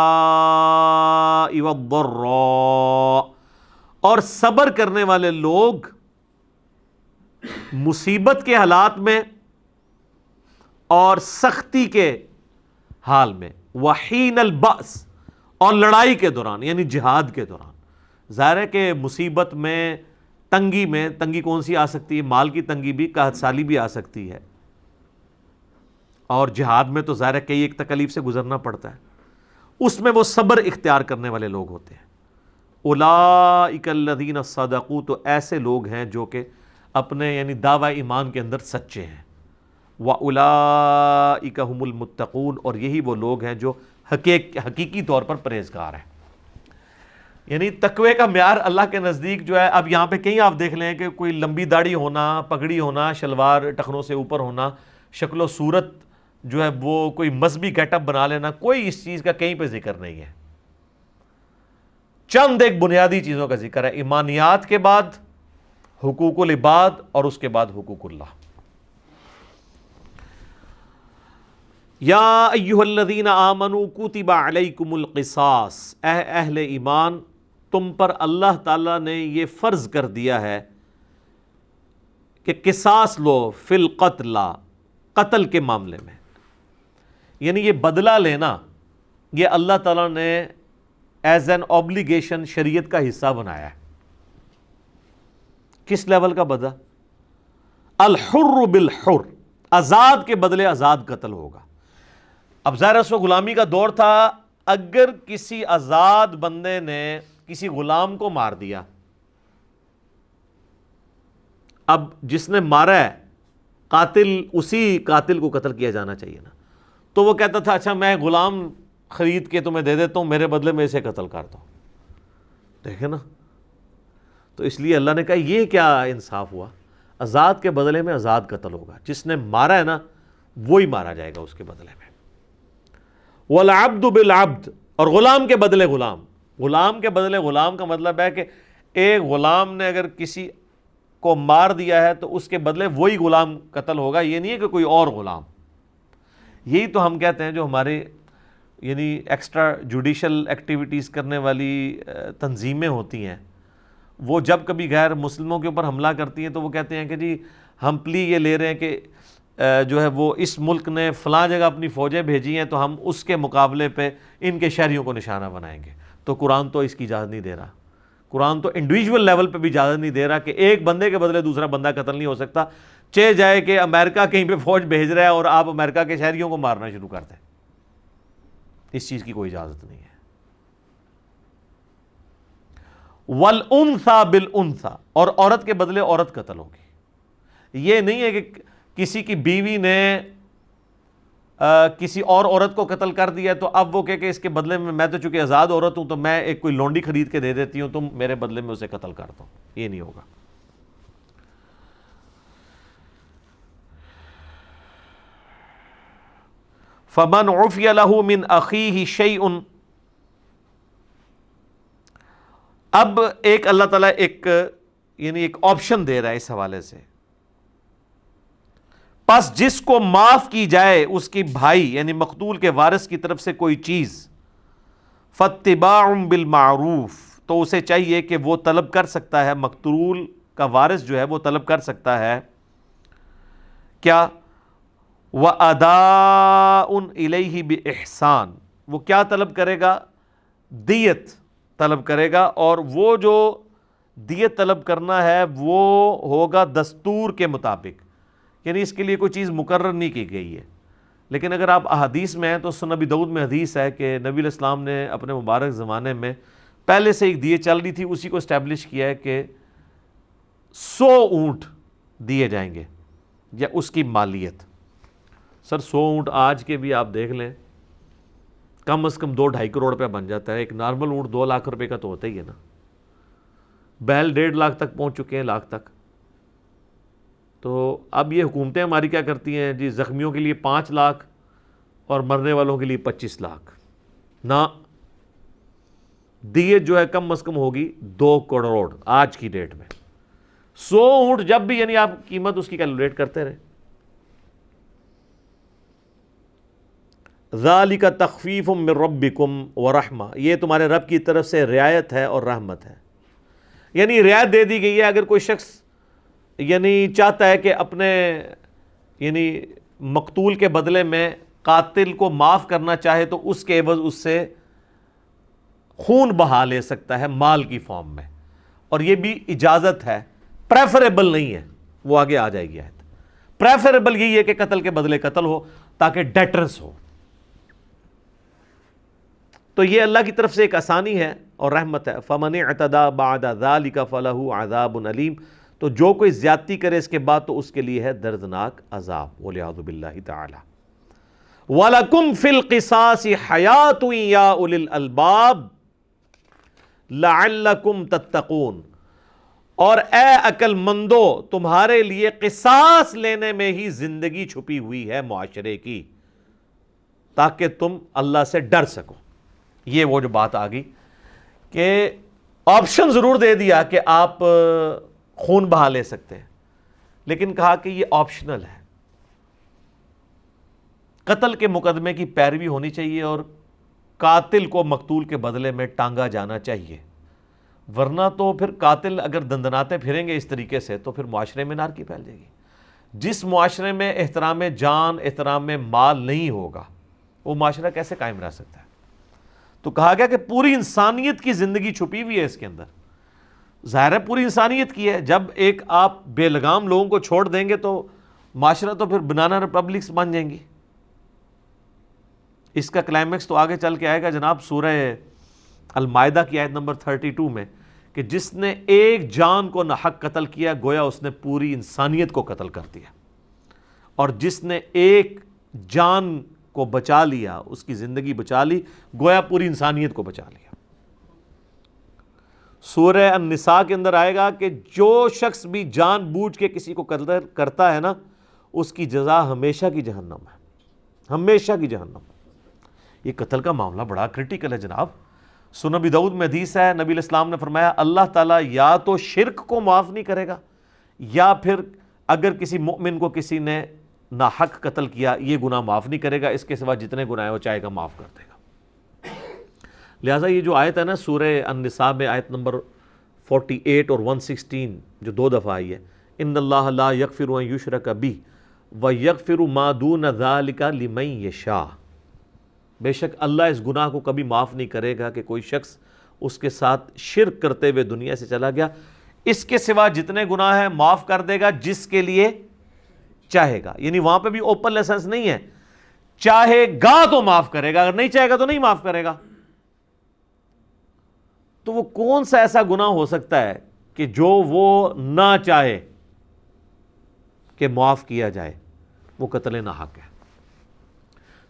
وَالضَّرَّاءِ، اور صبر کرنے والے لوگ مصیبت کے حالات میں اور سختی کے حال میں، وحین البأس، اور لڑائی کے دوران یعنی جہاد کے دوران۔ ظاہر ہے کہ مصیبت میں، تنگی میں، تنگی کون سی آ سکتی ہے، مال کی تنگی بھی، قحط سالی بھی آ سکتی ہے، اور جہاد میں تو ظاہر ہے کئی ایک تکلیف سے گزرنا پڑتا ہے، اس میں وہ صبر اختیار کرنے والے لوگ ہوتے ہیں۔ اولئک الذین صدقوا، تو ایسے لوگ ہیں جو کہ اپنے یعنی دعوی ایمان کے اندر سچے ہیں۔ وَأُولَئِكَ هُمُ الْمُتَّقُونَ، اور یہی وہ لوگ ہیں جو حقیقی طور پر پرہیزگار ہیں۔ یعنی تقوی کا معیار اللہ کے نزدیک جو ہے، اب یہاں پہ کہیں آپ دیکھ لیں کہ کوئی لمبی داڑھی ہونا، پگڑی ہونا، شلوار ٹخنوں سے اوپر ہونا، شکل و صورت جو ہے وہ کوئی مذہبی گیٹ اپ بنا لینا، کوئی اس چیز کا کہیں پہ ذکر نہیں ہے۔ چند ایک بنیادی چیزوں کا ذکر ہے، ایمانیات کے بعد حقوق العباد، اور اس کے بعد حقوق اللہ۔ یا ایھا الذین آمنوا کتب علیکم القصاص، اے اہل ایمان تم پر اللہ تعالیٰ نے یہ فرض کر دیا ہے کہ قصاص لو فی القتل، قتل کے معاملے میں، یعنی یہ بدلہ لینا یہ اللہ تعالیٰ نے ایز این اوبلیگیشن شریعت کا حصہ بنایا ہے۔ کس لیول کا بدلہ؟ الحر بالحر، آزاد کے بدلے آزاد قتل ہوگا۔ اب ظاہر اس وقت غلامی کا دور تھا، اگر کسی آزاد بندے نے کسی غلام کو مار دیا، اب جس نے مارا ہے قاتل، اسی قاتل کو قتل کیا جانا چاہیے نا، تو وہ کہتا تھا اچھا میں غلام خرید کے تمہیں دے دیتا ہوں، میرے بدلے میں اسے قتل کر دو۔ دیکھیں نا، تو اس لیے اللہ نے کہا یہ کیا انصاف ہوا، آزاد کے بدلے میں آزاد قتل ہوگا، جس نے مارا ہے نا وہی مارا جائے گا اس کے بدلے میں۔ والعبد بالعبد، اور غلام کے بدلے غلام، غلام کے بدلے غلام کا مطلب ہے کہ ایک غلام نے اگر کسی کو مار دیا ہے تو اس کے بدلے وہی غلام قتل ہوگا، یہ نہیں ہے کہ کوئی اور غلام۔ یہی تو ہم کہتے ہیں جو ہمارے یعنی ایکسٹرا جوڈیشل ایکٹیویٹیز کرنے والی تنظیمیں ہوتی ہیں، وہ جب کبھی غیر مسلموں کے اوپر حملہ کرتی ہیں تو وہ کہتے ہیں کہ جی ہم پلی یہ لے رہے ہیں کہ جو ہے وہ اس ملک نے فلاں جگہ اپنی فوجیں بھیجی ہیں تو ہم اس کے مقابلے پہ ان کے شہریوں کو نشانہ بنائیں گے۔ تو قرآن تو اس کی اجازت نہیں دے رہا، قرآن تو انڈیویجول لیول پہ بھی اجازت نہیں دے رہا کہ ایک بندے کے بدلے دوسرا بندہ قتل نہیں ہو سکتا، چہ جائے کہ امریکہ کہیں پہ فوج بھیج رہا ہے اور آپ امریکہ کے شہریوں کو مارنا شروع کر دیں، اس چیز کی کوئی اجازت نہیں ہے۔ وَالْأُنْثَى بِالْأُنْثَى، اور عورت کے بدلے عورت قتل ہوگی۔ یہ نہیں ہے کہ کسی کی بیوی نے کسی اور عورت کو قتل کر دیا تو اب وہ کہ اس کے بدلے میں تو چونکہ آزاد عورت ہوں تو میں ایک کوئی لونڈی خرید کے دے دیتی ہوں، تم میرے بدلے میں اسے قتل کر دو، یہ نہیں ہوگا۔ فَمَنْ عُفِيَ لَهُ مِنْ أَخِيهِ شَيْءٌ، اب ایک اللہ تعالیٰ ایک آپشن دے رہا ہے اس حوالے سے، پس جس کو معاف کی جائے اس کی بھائی یعنی مقتول کے وارث کی طرف سے کوئی چیز، فَاتِّبَاعٌ بِالْمَعْرُوفِ، تو اسے چاہیے کہ وہ طلب کر سکتا ہے، مقتول کا وارث جو ہے وہ طلب کر سکتا ہے کیا؟ وَأَدَاءٌ إِلَيْهِ بِإِحْسَانٍ، وہ کیا طلب کرے گا؟ دیت طلب کرے گا، اور وہ جو دیت طلب کرنا ہے وہ ہوگا دستور کے مطابق، یعنی اس کے لیے کوئی چیز مقرر نہیں کی گئی ہے۔ لیکن اگر آپ احادیث میں ہیں تو سنن ابی داؤد میں حدیث ہے کہ نبی علیہ السلام نے اپنے مبارک زمانے میں پہلے سے ایک دیے چل رہی تھی، اسی کو اسٹیبلش کیا ہے کہ 100 اونٹ دیے جائیں گے یا اس کی مالیت۔ سر 100 اونٹ آج کے بھی آپ دیکھ لیں کم از کم 2-2.5 کروڑ روپے بن جاتا ہے، ایک نارمل اونٹ 2 لاکھ روپے کا تو ہوتا ہی ہے نا، بیل 1.5 لاکھ تک پہنچ چکے ہیں، لاکھ تک۔ تو اب یہ حکومتیں ہماری کیا کرتی ہیں جی، زخمیوں کے لیے 5 لاکھ اور مرنے والوں کے لیے 25 لاکھ، نہ دیت جو ہے کم از کم ہوگی 2 کروڑ آج کی ڈیٹ میں۔ 100 اونٹ جب بھی یعنی آپ قیمت اس کی کیلکولیٹ کرتے رہے۔ ذَلِكَ تَخْفِيفٌ مِّن رَبِّكُمْ وَرَحْمَةٌ، یہ تمہارے رب کی طرف سے رعایت ہے اور رحمت ہے، یعنی رعایت دے دی گئی ہے۔ اگر کوئی شخص یعنی چاہتا ہے کہ اپنے یعنی مقتول کے بدلے میں قاتل کو معاف کرنا چاہے تو اس کے عوض اس سے خون بہا لے سکتا ہے مال کی فارم میں، اور یہ بھی اجازت ہے، پریفریبل نہیں ہے، وہ آگے آ جائے گی آیت۔ پریفریبل یہی ہے کہ قتل کے بدلے قتل ہو تاکہ ڈیٹرنس ہو۔ تو یہ اللہ کی طرف سے ایک آسانی ہے اور رحمت ہے۔ فَمَنِ اعْتَدَىٰ بَعْدَ ذَلِكَ فَلَهُ عَذَابٌ أَلِيمٌ، تو جو کوئی زیادتی کرے اس کے بعد تو اس کے لیے ہے دردناک عذاب، وَلِعَوْذُ بِاللَّهِ تَعَالَى۔ وَلَكُمْ فِي الْقِصَاصِ حَيَاةٌ يَا أُولِي الْأَلْبَابِ لَعَلَّكُمْ تَتَّقُونَ، اور اے عقل مندو تمہارے لیے قصاص لینے میں ہی زندگی چھپی ہوئی ہے معاشرے کی، تاکہ تم اللہ سے ڈر سکو۔ یہ وہ جو بات آ گئی کہ آپشن ضرور دے دیا کہ آپ خون بہا لے سکتے ہیں، لیکن کہا کہ یہ آپشنل ہے، قتل کے مقدمے کی پیروی ہونی چاہیے اور قاتل کو مقتول کے بدلے میں ٹانگا جانا چاہیے، ورنہ تو پھر قاتل اگر دندناتے پھریں گے اس طریقے سے تو پھر معاشرے میں نار کی پھیل جائے گی۔ جس معاشرے میں احترام جان، احترام مال نہیں ہوگا، وہ معاشرہ کیسے قائم رہ سکتا ہے؟ تو کہا گیا کہ پوری انسانیت کی زندگی چھپی ہوئی ہے اس کے اندر، ظاہر ہے پوری انسانیت کی ہے۔ جب ایک آپ بے لگام لوگوں کو چھوڑ دیں گے تو معاشرہ تو پھر بنانا ریپبلکس بن جائیں گی۔ اس کا کلائمیکس تو آگے چل کے آئے گا جناب سورہ المائدہ کی آیت نمبر 32 میں، کہ جس نے ایک جان کو ناحق قتل کیا گویا اس نے پوری انسانیت کو قتل کر دیا، اور جس نے ایک جان کو بچا لیا، اس کی زندگی بچا لی، گویا پوری انسانیت کو بچا لیا۔ سورہ النساء کے اندر آئے گا کہ جو شخص بھی جان بوجھ کے کسی کو قتل کرتا ہے نا، اس کی جزا ہمیشہ کی جہنم ہے، ہمیشہ کی جہنم۔ یہ قتل کا معاملہ بڑا کرٹیکل ہے جناب۔ سنن ابی داؤد میں حدیث ہے، نبی علیہ السلام نے فرمایا اللہ تعالیٰ یا تو شرک کو معاف نہیں کرے گا، یا پھر اگر کسی مؤمن کو کسی نے ناحق قتل کیا یہ گناہ معاف نہیں کرے گا، اس کے سوا جتنے گناہ وہ چاہے گا معاف کر دے گا۔ لہٰذا یہ جو آیت ہے نا سورہ النساء میں آیت نمبر 48 اور 116 جو 2 دفعہ آئی ہے، ان اللہ لا یغفر ان یشرک بہ ویغفر ما دون ذلک لمن یشاء، بے شک اللہ اس گناہ کو کبھی معاف نہیں کرے گا کہ کوئی شخص اس کے ساتھ شرک کرتے ہوئے دنیا سے چلا گیا، اس کے سوا جتنے گناہ ہیں معاف کر دے گا جس کے لیے چاہے گا۔ یعنی وہاں پہ بھی اوپن لائسنس نہیں ہے، چاہے گا تو معاف کرے گا، اگر نہیں چاہے گا تو نہیں معاف کرے گا۔ تو وہ کون سا ایسا گناہ ہو سکتا ہے کہ جو وہ نہ چاہے کہ معاف کیا جائے؟ وہ قتل ناحق ہے۔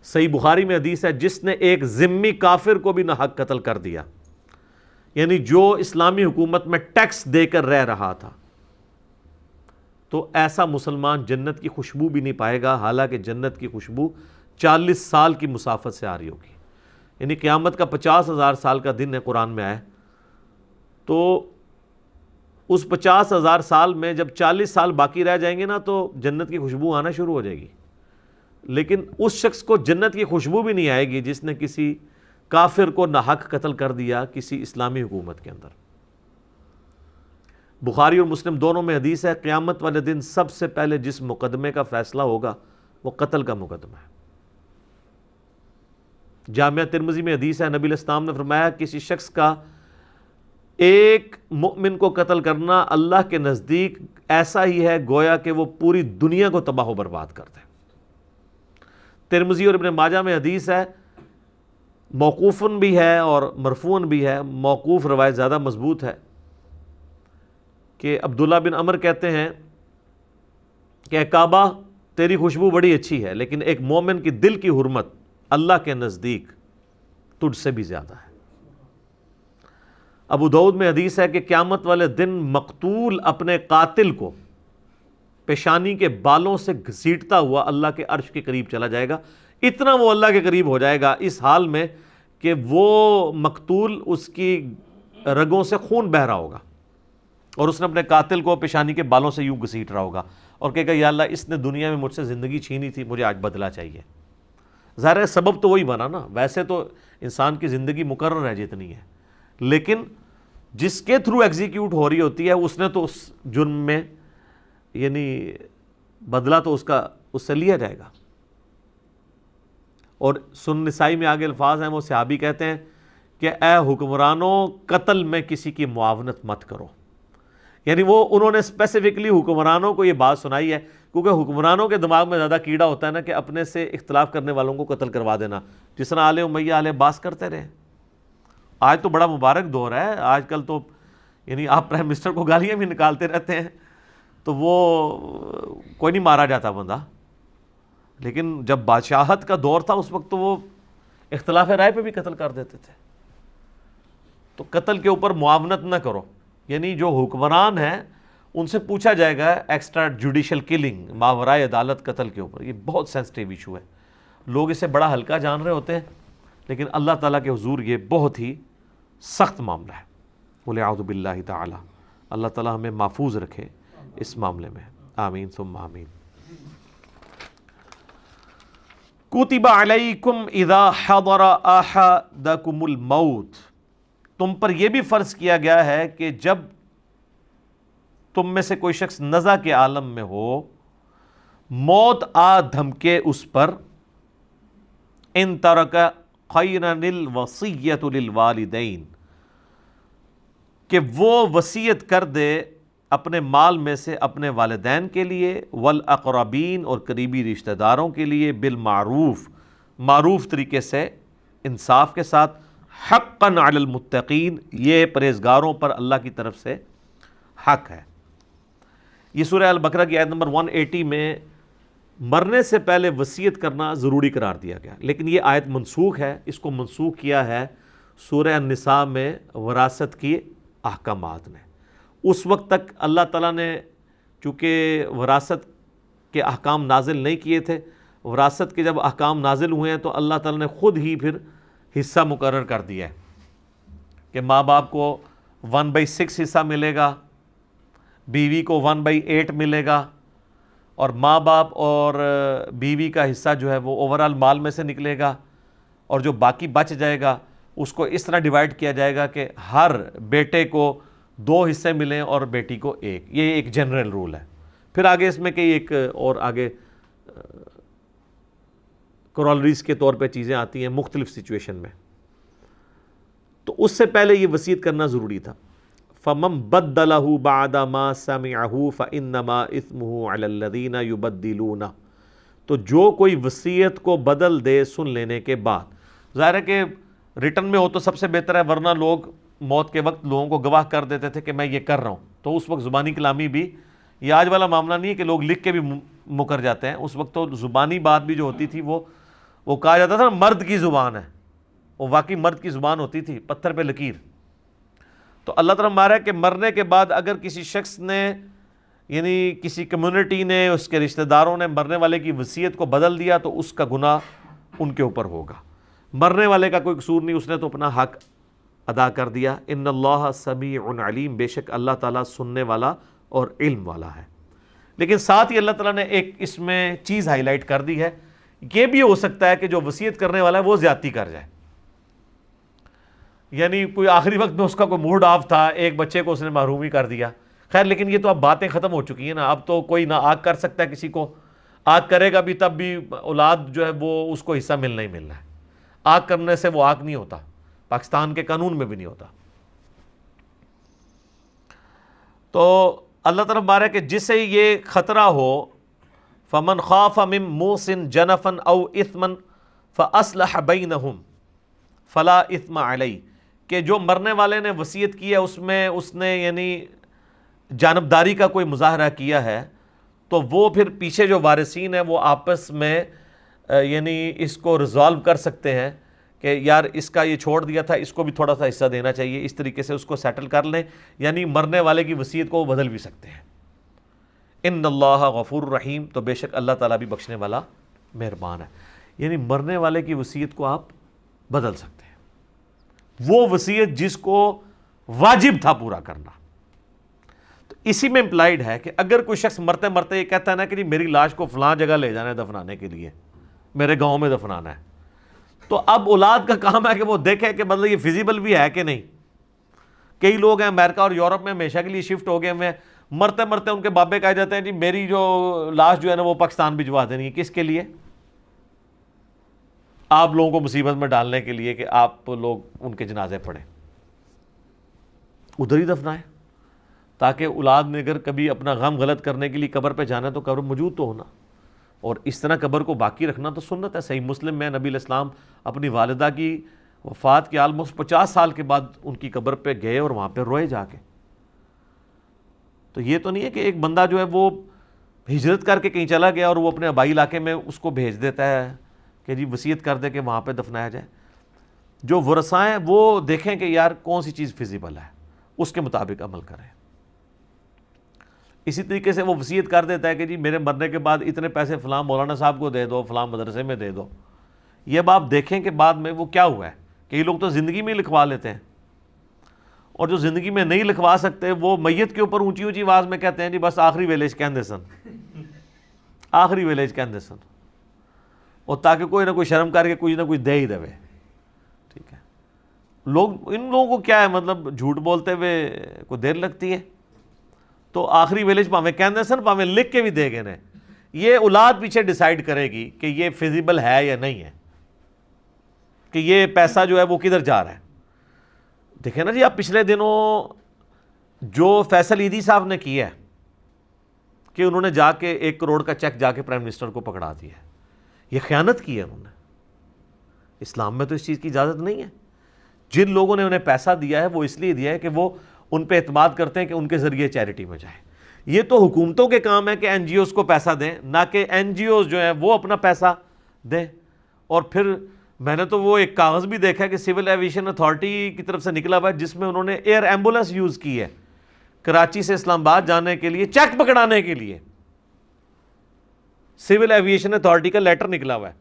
صحیح بخاری میں حدیث ہے، جس نے ایک ذمی کافر کو بھی ناحق قتل کر دیا، یعنی جو اسلامی حکومت میں ٹیکس دے کر رہ رہا تھا، تو ایسا مسلمان جنت کی خوشبو بھی نہیں پائے گا، حالانکہ جنت کی خوشبو 40 سال کی مسافت سے آ رہی ہوگی۔ یعنی قیامت کا 50,000 سال کا دن ہے قرآن میں آیا، تو اس 50,000 سال میں جب 40 سال باقی رہ جائیں گے نا تو جنت کی خوشبو آنا شروع ہو جائے گی، لیکن اس شخص کو جنت کی خوشبو بھی نہیں آئے گی جس نے کسی کافر کو ناحق قتل کر دیا کسی اسلامی حکومت کے اندر۔ بخاری اور مسلم دونوں میں حدیث ہے، قیامت والے دن سب سے پہلے جس مقدمے کا فیصلہ ہوگا وہ قتل کا مقدمہ ہے۔ جامعہ ترمذی میں حدیث ہے، نبی علیہ السلام نے فرمایا کسی شخص کا ایک مؤمن کو قتل کرنا اللہ کے نزدیک ایسا ہی ہے گویا کہ وہ پوری دنیا کو تباہ و برباد کر دے۔ ترمذی اور ابن ماجہ میں حدیث ہے، موقوفن بھی ہے اور مرفوعن بھی ہے، موقوف روایت زیادہ مضبوط ہے، کہ عبداللہ بن عمر کہتے ہیں کہ اے کعبہ تیری خوشبو بڑی اچھی ہے، لیکن ایک مومن کی دل کی حرمت اللہ کے نزدیک تجھ سے بھی زیادہ ہے۔ ابو داؤد میں حدیث ہے کہ قیامت والے دن مقتول اپنے قاتل کو پیشانی کے بالوں سے گھسیٹتا ہوا اللہ کے عرش کے قریب چلا جائے گا، اتنا وہ اللہ کے قریب ہو جائے گا اس حال میں کہ وہ مقتول اس کی رگوں سے خون بہہ رہا ہوگا، اور اس نے اپنے قاتل کو پیشانی کے بالوں سے یوں گھسیٹ رہا ہوگا اور کہے گا یا اللہ اس نے دنیا میں مجھ سے زندگی چھینی تھی، مجھے آج بدلہ چاہیے۔ ظاہر ہے سبب تو وہی بنا نا، ویسے تو انسان کی زندگی مقرر ہے جتنی ہے، لیکن جس کے تھرو ایگزیکیوٹ ہو رہی ہوتی ہے اس نے تو اس جرم میں یعنی بدلہ تو اس سے لیا جائے گا۔ اور سنن نسائی میں آگے الفاظ ہیں، وہ صحابی کہتے ہیں کہ اے حکمرانوں قتل میں کسی کی معاونت مت کرو، یعنی وہ انہوں نے اسپیسیفکلی حکمرانوں کو یہ بات سنائی ہے کیونکہ حکمرانوں کے دماغ میں زیادہ کیڑا ہوتا ہے نا کہ اپنے سے اختلاف کرنے والوں کو قتل کروا دینا، جس طرح آل امیہ آل عباس کرتے رہے۔ آج تو بڑا مبارک دور ہے، آج کل تو یعنی آپ پرائم منسٹر کو گالیاں بھی نکالتے رہتے ہیں تو وہ کوئی نہیں مارا جاتا بندہ، لیکن جب بادشاہت کا دور تھا اس وقت تو وہ اختلاف رائے پہ بھی قتل کر دیتے تھے۔ تو قتل کے اوپر معاونت نہ کرو، یعنی جو حکمران ہیں ان سے پوچھا جائے گا ایکسٹرا جوڈیشل کلنگ، ماورائے عدالت قتل کے اوپر، یہ بہت سینسٹیو ایشو ہے، لوگ اسے بڑا ہلکا جان رہے ہوتے ہیں، لیکن اللہ تعالیٰ کے حضور یہ بہت ہی سخت معاملہ ہے۔ بولے اعوذ باللہ تعالی، اللہ تعالیٰ ہمیں محفوظ رکھے اس معاملے میں، آمین ثم آمین۔ کتب علیکم اذا حضر احدکم الموت، تم پر یہ بھی فرض کیا گیا ہے کہ جب تم میں سے کوئی شخص نزع کے عالم میں ہو، موت آ دھمکے اس پر، ان ترک خیرا الوصیۃ للوالدین، کہ وہ وصیت کر دے اپنے مال میں سے اپنے والدین کے لیے، والاقربین اور قریبی رشتہ داروں کے لیے، بالمعروف معروف طریقے سے، انصاف کے ساتھ، حقا علی المتقین، یہ پرہیزگاروں پر اللہ کی طرف سے حق ہے۔ یہ سورہ البقرہ کی آیت نمبر 180 میں مرنے سے پہلے وصیت کرنا ضروری قرار دیا گیا، لیکن یہ آیت منسوخ ہے۔ اس کو منسوخ کیا ہے سورہ النساء میں وراثت کی احکامات نے۔ اس وقت تک اللہ تعالیٰ نے چونکہ وراثت کے احکام نازل نہیں کیے تھے، وراثت کے جب احکام نازل ہوئے ہیں تو اللہ تعالیٰ نے خود ہی پھر حصہ مقرر کر دیا ہے کہ ماں باپ کو 1/6 حصہ ملے گا، بیوی کو 1/8 ملے گا، اور ماں باپ اور بیوی کا حصہ جو ہے وہ اوورال مال میں سے نکلے گا، اور جو باقی بچ جائے گا اس کو اس طرح ڈیوائیڈ کیا جائے گا کہ ہر بیٹے کو 2 حصے ملیں اور بیٹی کو 1۔ یہ ایک جنرل رول ہے۔ پھر آگے اس میں کئی ایک اور آگے کرولریز کے طور پہ چیزیں آتی ہیں مختلف سچویشن میں۔ تو اس سے پہلے یہ وصیت کرنا ضروری تھا۔ فَمَن بَدَّلَهُ بَعْدَ مَا سَمِعَهُ فَإِنَّمَا إِثْمُهُ عَلَى الَّذِينَ يُبَدِّلُونَ، تو جو کوئی وصیت کو بدل دے سن لینے کے بعد، ظاہر ہے کہ ریٹن میں ہو تو سب سے بہتر ہے، ورنہ لوگ موت کے وقت لوگوں کو گواہ کر دیتے تھے کہ میں یہ کر رہا ہوں، تو اس وقت زبانی کلامی بھی، یہ آج والا معاملہ نہیں ہے کہ لوگ لکھ کے بھی مکر جاتے ہیں، اس وقت تو زبانی بات بھی جو ہوتی تھی وہ کہا جاتا تھا مرد کی زبان ہے، وہ واقعی مرد کی زبان ہوتی تھی، پتھر پہ لکیر۔ تو اللہ تعالیٰ مارا ہے کہ مرنے کے بعد اگر کسی شخص نے، یعنی کسی کمیونٹی نے، اس کے رشتہ داروں نے مرنے والے کی وصیت کو بدل دیا تو اس کا گناہ ان کے اوپر ہوگا۔ مرنے والے کا کوئی قصور نہیں، اس نے تو اپنا حق ادا کر دیا۔ ان اللہ سمیع علیم، بے شک اللہ تعالیٰ سننے والا اور علم والا ہے۔ لیکن ساتھ ہی اللہ تعالیٰ نے ایک اس میں چیز ہائی لائٹ کر دی ہے، یہ بھی ہو سکتا ہے کہ جو وصیت کرنے والا ہے وہ زیادتی کر جائے، یعنی کوئی آخری وقت میں اس کا کوئی موڈ آف تھا، ایک بچے کو اس نے محروم ہی کر دیا۔ خیر لیکن یہ تو اب باتیں ختم ہو چکی ہیں نا، اب تو کوئی نہ آگ کر سکتا ہے کسی کو، آگ کرے گا بھی تب بھی اولاد جو ہے وہ اس کو حصہ ملنا ہی ملنا ہے، آگ کرنے سے وہ آگ نہیں ہوتا، پاکستان کے قانون میں بھی نہیں ہوتا۔ تو اللہ تعالیٰ بارے کہ جسے یہ خطرہ ہو، فمن خاف من موص جنفا او اثما فاصلح بینہم فلا اثم علیہ، کہ جو مرنے والے نے وصیت کی ہے اس میں اس نے یعنی جانبداری کا کوئی مظاہرہ کیا ہے، تو وہ پھر پیچھے جو وارثین ہیں وہ آپس میں یعنی اس کو ریزالو کر سکتے ہیں کہ یار اس کا یہ چھوڑ دیا تھا، اس کو بھی تھوڑا سا حصہ دینا چاہیے، اس طریقے سے اس کو سیٹل کر لیں، یعنی مرنے والے کی وصیت کو وہ بدل بھی سکتے ہیں۔ ان اللہ غفور رحیم، تو بے شک اللہ تعالیٰ بھی بخشنے والا مہربان ہے، یعنی مرنے والے کی وصیت کو آپ بدل سکتے ہیں، وہ وصیت جس کو واجب تھا پورا کرنا۔ تو اسی میں امپلائیڈ ہے کہ اگر کوئی شخص مرتے مرتے یہ کہتا ہے نا کہ میری لاش کو فلاں جگہ لے جانا ہے دفنانے کے لیے، میرے گاؤں میں دفنانا ہے، تو اب اولاد کا کام ہے کہ وہ دیکھے کہ مطلب یہ فیزیبل بھی ہے کہ نہیں۔ کئی لوگ ہیں امریکہ اور یورپ میں ہمیشہ کے لیے شفٹ ہو گئے ہوئے ہیں، مرتے مرتے ان کے بابے کہے جاتے ہیں جی میری جو لاش جو ہے نا وہ پاکستان بھجوا دینی ہے، کس کے لیے؟ آپ لوگوں کو مصیبت میں ڈالنے کے لیے کہ آپ لوگ ان کے جنازے پڑھیں، ادھر ہی دفنائیں، تاکہ اولاد نے اگر کبھی اپنا غم غلط کرنے کے لیے قبر پہ جانا ہے تو قبر موجود تو ہونا، اور اس طرح قبر کو باقی رکھنا تو سنت ہے۔ صحیح مسلم میں نبی علیہ السلام اپنی والدہ کی وفات کے آلموسٹ 50 سال کے بعد ان کی قبر پہ گئے اور وہاں پہ روئے جا کے۔ تو یہ تو نہیں ہے کہ ایک بندہ جو ہے وہ ہجرت کر کے کہیں چلا گیا اور وہ اپنے آبائی علاقے میں اس کو بھیج دیتا ہے کہ جی وصیت کر دے کہ وہاں پہ دفنایا جائے۔ جو ورثاء ہیں وہ دیکھیں کہ یار کون سی چیز فیزیبل ہے، اس کے مطابق عمل کریں۔ اسی طریقے سے وہ وصیت کر دیتا ہے کہ جی میرے مرنے کے بعد اتنے پیسے فلاں مولانا صاحب کو دے دو، فلاں مدرسے میں دے دو۔ یہ اب آپ دیکھیں کہ بعد میں وہ کیا ہوا ہے، کئی لوگ تو زندگی میں لکھوا لیتے ہیں، اور جو زندگی میں نہیں لکھوا سکتے وہ میت کے اوپر اونچی اونچی آواز میں کہتے ہیں جی بس آخری ویلیج کہندے سن، آخری ویلیج کہندے سن۔ اور تاکہ کوئی نہ کوئی شرم کر کے کچھ نہ کچھ دے ہی دے. ٹھیک ہے, ان لوگوں کو کیا ہے, مطلب جھوٹ بولتے ہوئے کوئی دیر لگتی ہے. تو آخری ویلیج پاویں کہندے سن پاویں لکھ کے بھی دے گئے نے, یہ اولاد پیچھے ڈیسائیڈ کرے گی کہ یہ فیزیبل ہے یا نہیں ہے, کہ یہ پیسہ جو ہے وہ کدھر جا رہا ہے. دیکھیں نا جی, آپ پچھلے دنوں جو فیصل عیدی صاحب نے کیا ہے کہ انہوں نے جا کے 1 کروڑ کا چیک جا کے پرائم منسٹر کو پکڑا دیا ہے, یہ خیانت کی ہے انہوں نے. اسلام میں تو اس چیز کی اجازت نہیں ہے. جن لوگوں نے انہیں پیسہ دیا ہے وہ اس لیے دیا ہے کہ وہ ان پہ اعتماد کرتے ہیں کہ ان کے ذریعے چیریٹی میں جائے. یہ تو حکومتوں کے کام ہے کہ این جی اوز کو پیسہ دیں, نہ کہ این جی اوز جو ہیں وہ اپنا پیسہ دیں. اور پھر میں نے تو وہ ایک کاغذ بھی دیکھا کہ سول ایویشن اتھارٹی کی طرف سے نکلا ہوا ہے جس میں انہوں نے ایئر ایمبولینس یوز کی ہے کراچی سے اسلام آباد جانے کے لیے, چیک پکڑانے کے لیے. سول ایویشن اتھارٹی کا لیٹر نکلا ہوا ہے,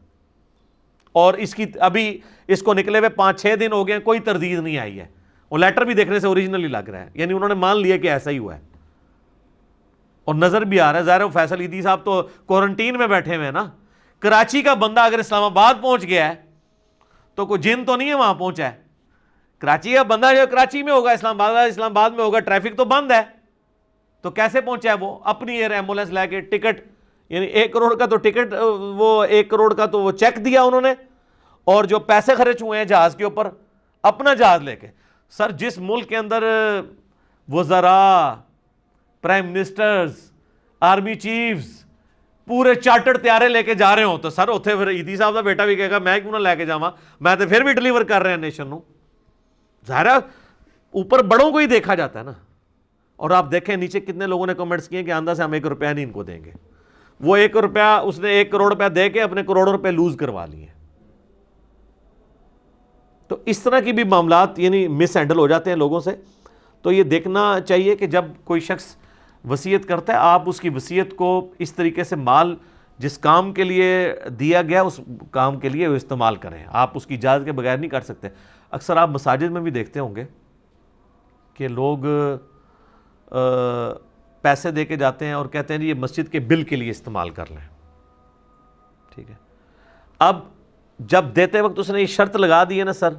اور اس کی ابھی اس کو نکلے ہوئے 5-6 دن ہو گئے, کوئی تردید نہیں آئی ہے. وہ لیٹر بھی دیکھنے سے اوریجنلی لگ رہا ہے, یعنی انہوں نے مان لیا کہ ایسا ہی ہوا ہے, اور نظر بھی آ رہا ہے. ظاہر ہے فیصل عیدی صاحب تو کوارنٹین میں بیٹھے ہوئے ہیں نا. کراچی کا بندہ اگر اسلام آباد پہنچ گیا ہے تو کوئی جن تو نہیں ہے وہاں پہنچا ہے. کراچی کا بندہ جو کراچی میں ہوگا, اسلام آباد میں ہوگا, ٹریفک تو بند ہے, تو کیسے پہنچا ہے وہ؟ اپنی ایئر ایمبولینس لے کے, ٹکٹ, یعنی 1 کروڑ کا تو ٹکٹ, وہ 1 کروڑ کا تو وہ چیک دیا انہوں نے, اور جو پیسے خرچ ہوئے ہیں جہاز کے اوپر, اپنا جہاز لے کے. سر جس ملک کے اندر وزراء, پرائم منسٹرز, آرمی چیفز پورے چارٹرڈ طیارے لے کے جا رہے ہوں, تو سر اتنے پھر عیدی صاحب کا بیٹا بھی کہے گا میں کیوں نہ لے کے جاواں, میں تو پھر بھی ڈلیور کر رہے ہیں نیشن نو. ظاہر ہے اوپر بڑوں کو ہی دیکھا جاتا ہے نا. اور آپ دیکھیں نیچے کتنے لوگوں نے کمنٹس کیے کہ آندہ سے ہم 1 روپیہ نہیں ان کو دیں گے. وہ 1 روپیہ اس نے 1 کروڑ روپیہ دے کے اپنے کروڑوں روپے لوز کروا لیے. تو اس طرح کی بھی معاملات یعنی مس ہینڈل ہو جاتے ہیں لوگوں سے. تو یہ دیکھنا چاہیے کہ جب کوئی شخص وصیت کرتا ہے, آپ اس کی وصیت کو اس طریقے سے مال جس کام کے لیے دیا گیا اس کام کے لیے وہ استعمال کریں. آپ اس کی اجازت کے بغیر نہیں کر سکتے. اکثر آپ مساجد میں بھی دیکھتے ہوں گے کہ لوگ پیسے دے کے جاتے ہیں اور کہتے ہیں جی یہ مسجد کے بل کے لیے استعمال کر لیں. ٹھیک ہے, اب جب دیتے وقت اس نے یہ شرط لگا دی ہے نا سر,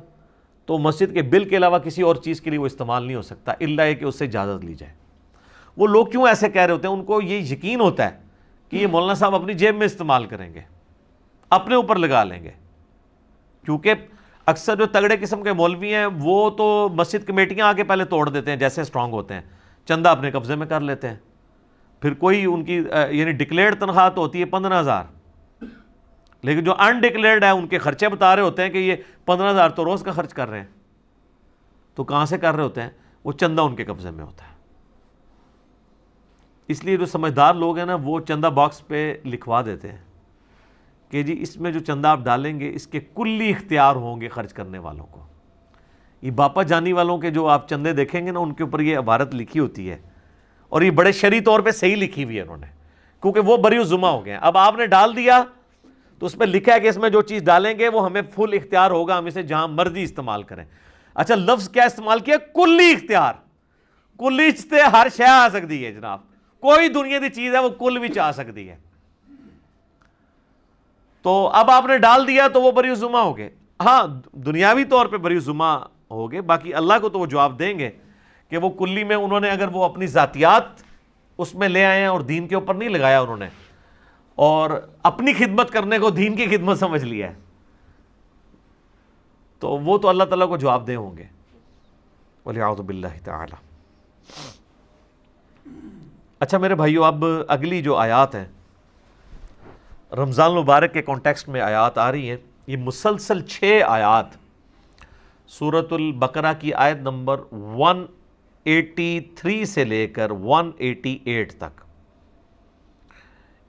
تو مسجد کے بل کے علاوہ کسی اور چیز کے لیے وہ استعمال نہیں ہو سکتا الا یہ کہ اس سے اجازت لی جائے. وہ لوگ کیوں ایسے کہہ رہے ہوتے ہیں؟ ان کو یہ یقین ہوتا ہے کہ یہ مولانا صاحب اپنی جیب میں استعمال کریں گے, اپنے اوپر لگا لیں گے. کیونکہ اکثر جو تگڑے قسم کے مولوی ہیں وہ تو مسجد کمیٹیاں آگے پہلے توڑ دیتے ہیں جیسے اسٹرانگ ہوتے ہیں, چندہ اپنے قبضے میں کر لیتے ہیں. پھر کوئی ان کی یعنی ڈکلیئرڈ تنخواہ تو ہوتی ہے 15,000, لیکن جو انڈکلیئرڈ ہے ان کے خرچے بتا رہے ہوتے ہیں کہ یہ 15,000 تو روز کا خرچ کر رہے ہیں. تو کہاں سے کر رہے ہوتے ہیں؟ وہ چندہ ان کے قبضے میں ہوتا ہے. اس لیے جو سمجھدار لوگ ہیں نا وہ چندہ باکس پہ لکھوا دیتے ہیں کہ جی اس میں جو چندہ آپ ڈالیں گے اس کے کلی اختیار ہوں گے خرچ کرنے والوں کو. یہ باپا جانی والوں کے جو آپ چندے دیکھیں گے نا ان کے اوپر یہ عبارت لکھی ہوتی ہے, اور یہ بڑے شرعی طور پہ صحیح لکھی ہوئی ہے انہوں نے, کیونکہ وہ بری ذمہ ہو گئے ہیں. اب آپ نے ڈال دیا تو اس پہ لکھا ہے کہ اس میں جو چیز ڈالیں گے وہ ہمیں فل اختیار ہوگا, ہم اسے جہاں مرضی استعمال کریں. اچھا لفظ کیا استعمال کیا؟ کلی اختیار. کلی سے ہر شے آ سکتی ہے جناب, کوئی دنیا کی چیز ہے وہ کل بھی آ سکتی ہے. تو اب آپ نے ڈال دیا تو وہ بری ذمہ ہو گئے. ہاں دنیاوی طور پہ بری ذمہ ہو گئے, باقی اللہ کو تو وہ جواب دیں گے کہ وہ کلی میں انہوں نے اگر وہ اپنی ذاتیات اس میں لے آئے ہیں اور دین کے اوپر نہیں لگایا انہوں نے, اور اپنی خدمت کرنے کو دین کی خدمت سمجھ لیا ہے, تو وہ تو اللہ تعالیٰ کو جواب دہ ہوں گے. وَلِعَوْذُ بِاللَّهِ تَعَالَى. اچھا میرے بھائیو, اب اگلی جو آیات ہیں رمضان المبارک کے کانٹیکسٹ میں آیات آ رہی ہیں. یہ مسلسل 6 آیات سورۃ البقرہ کی آیت نمبر 183 سے لے کر 188 تک,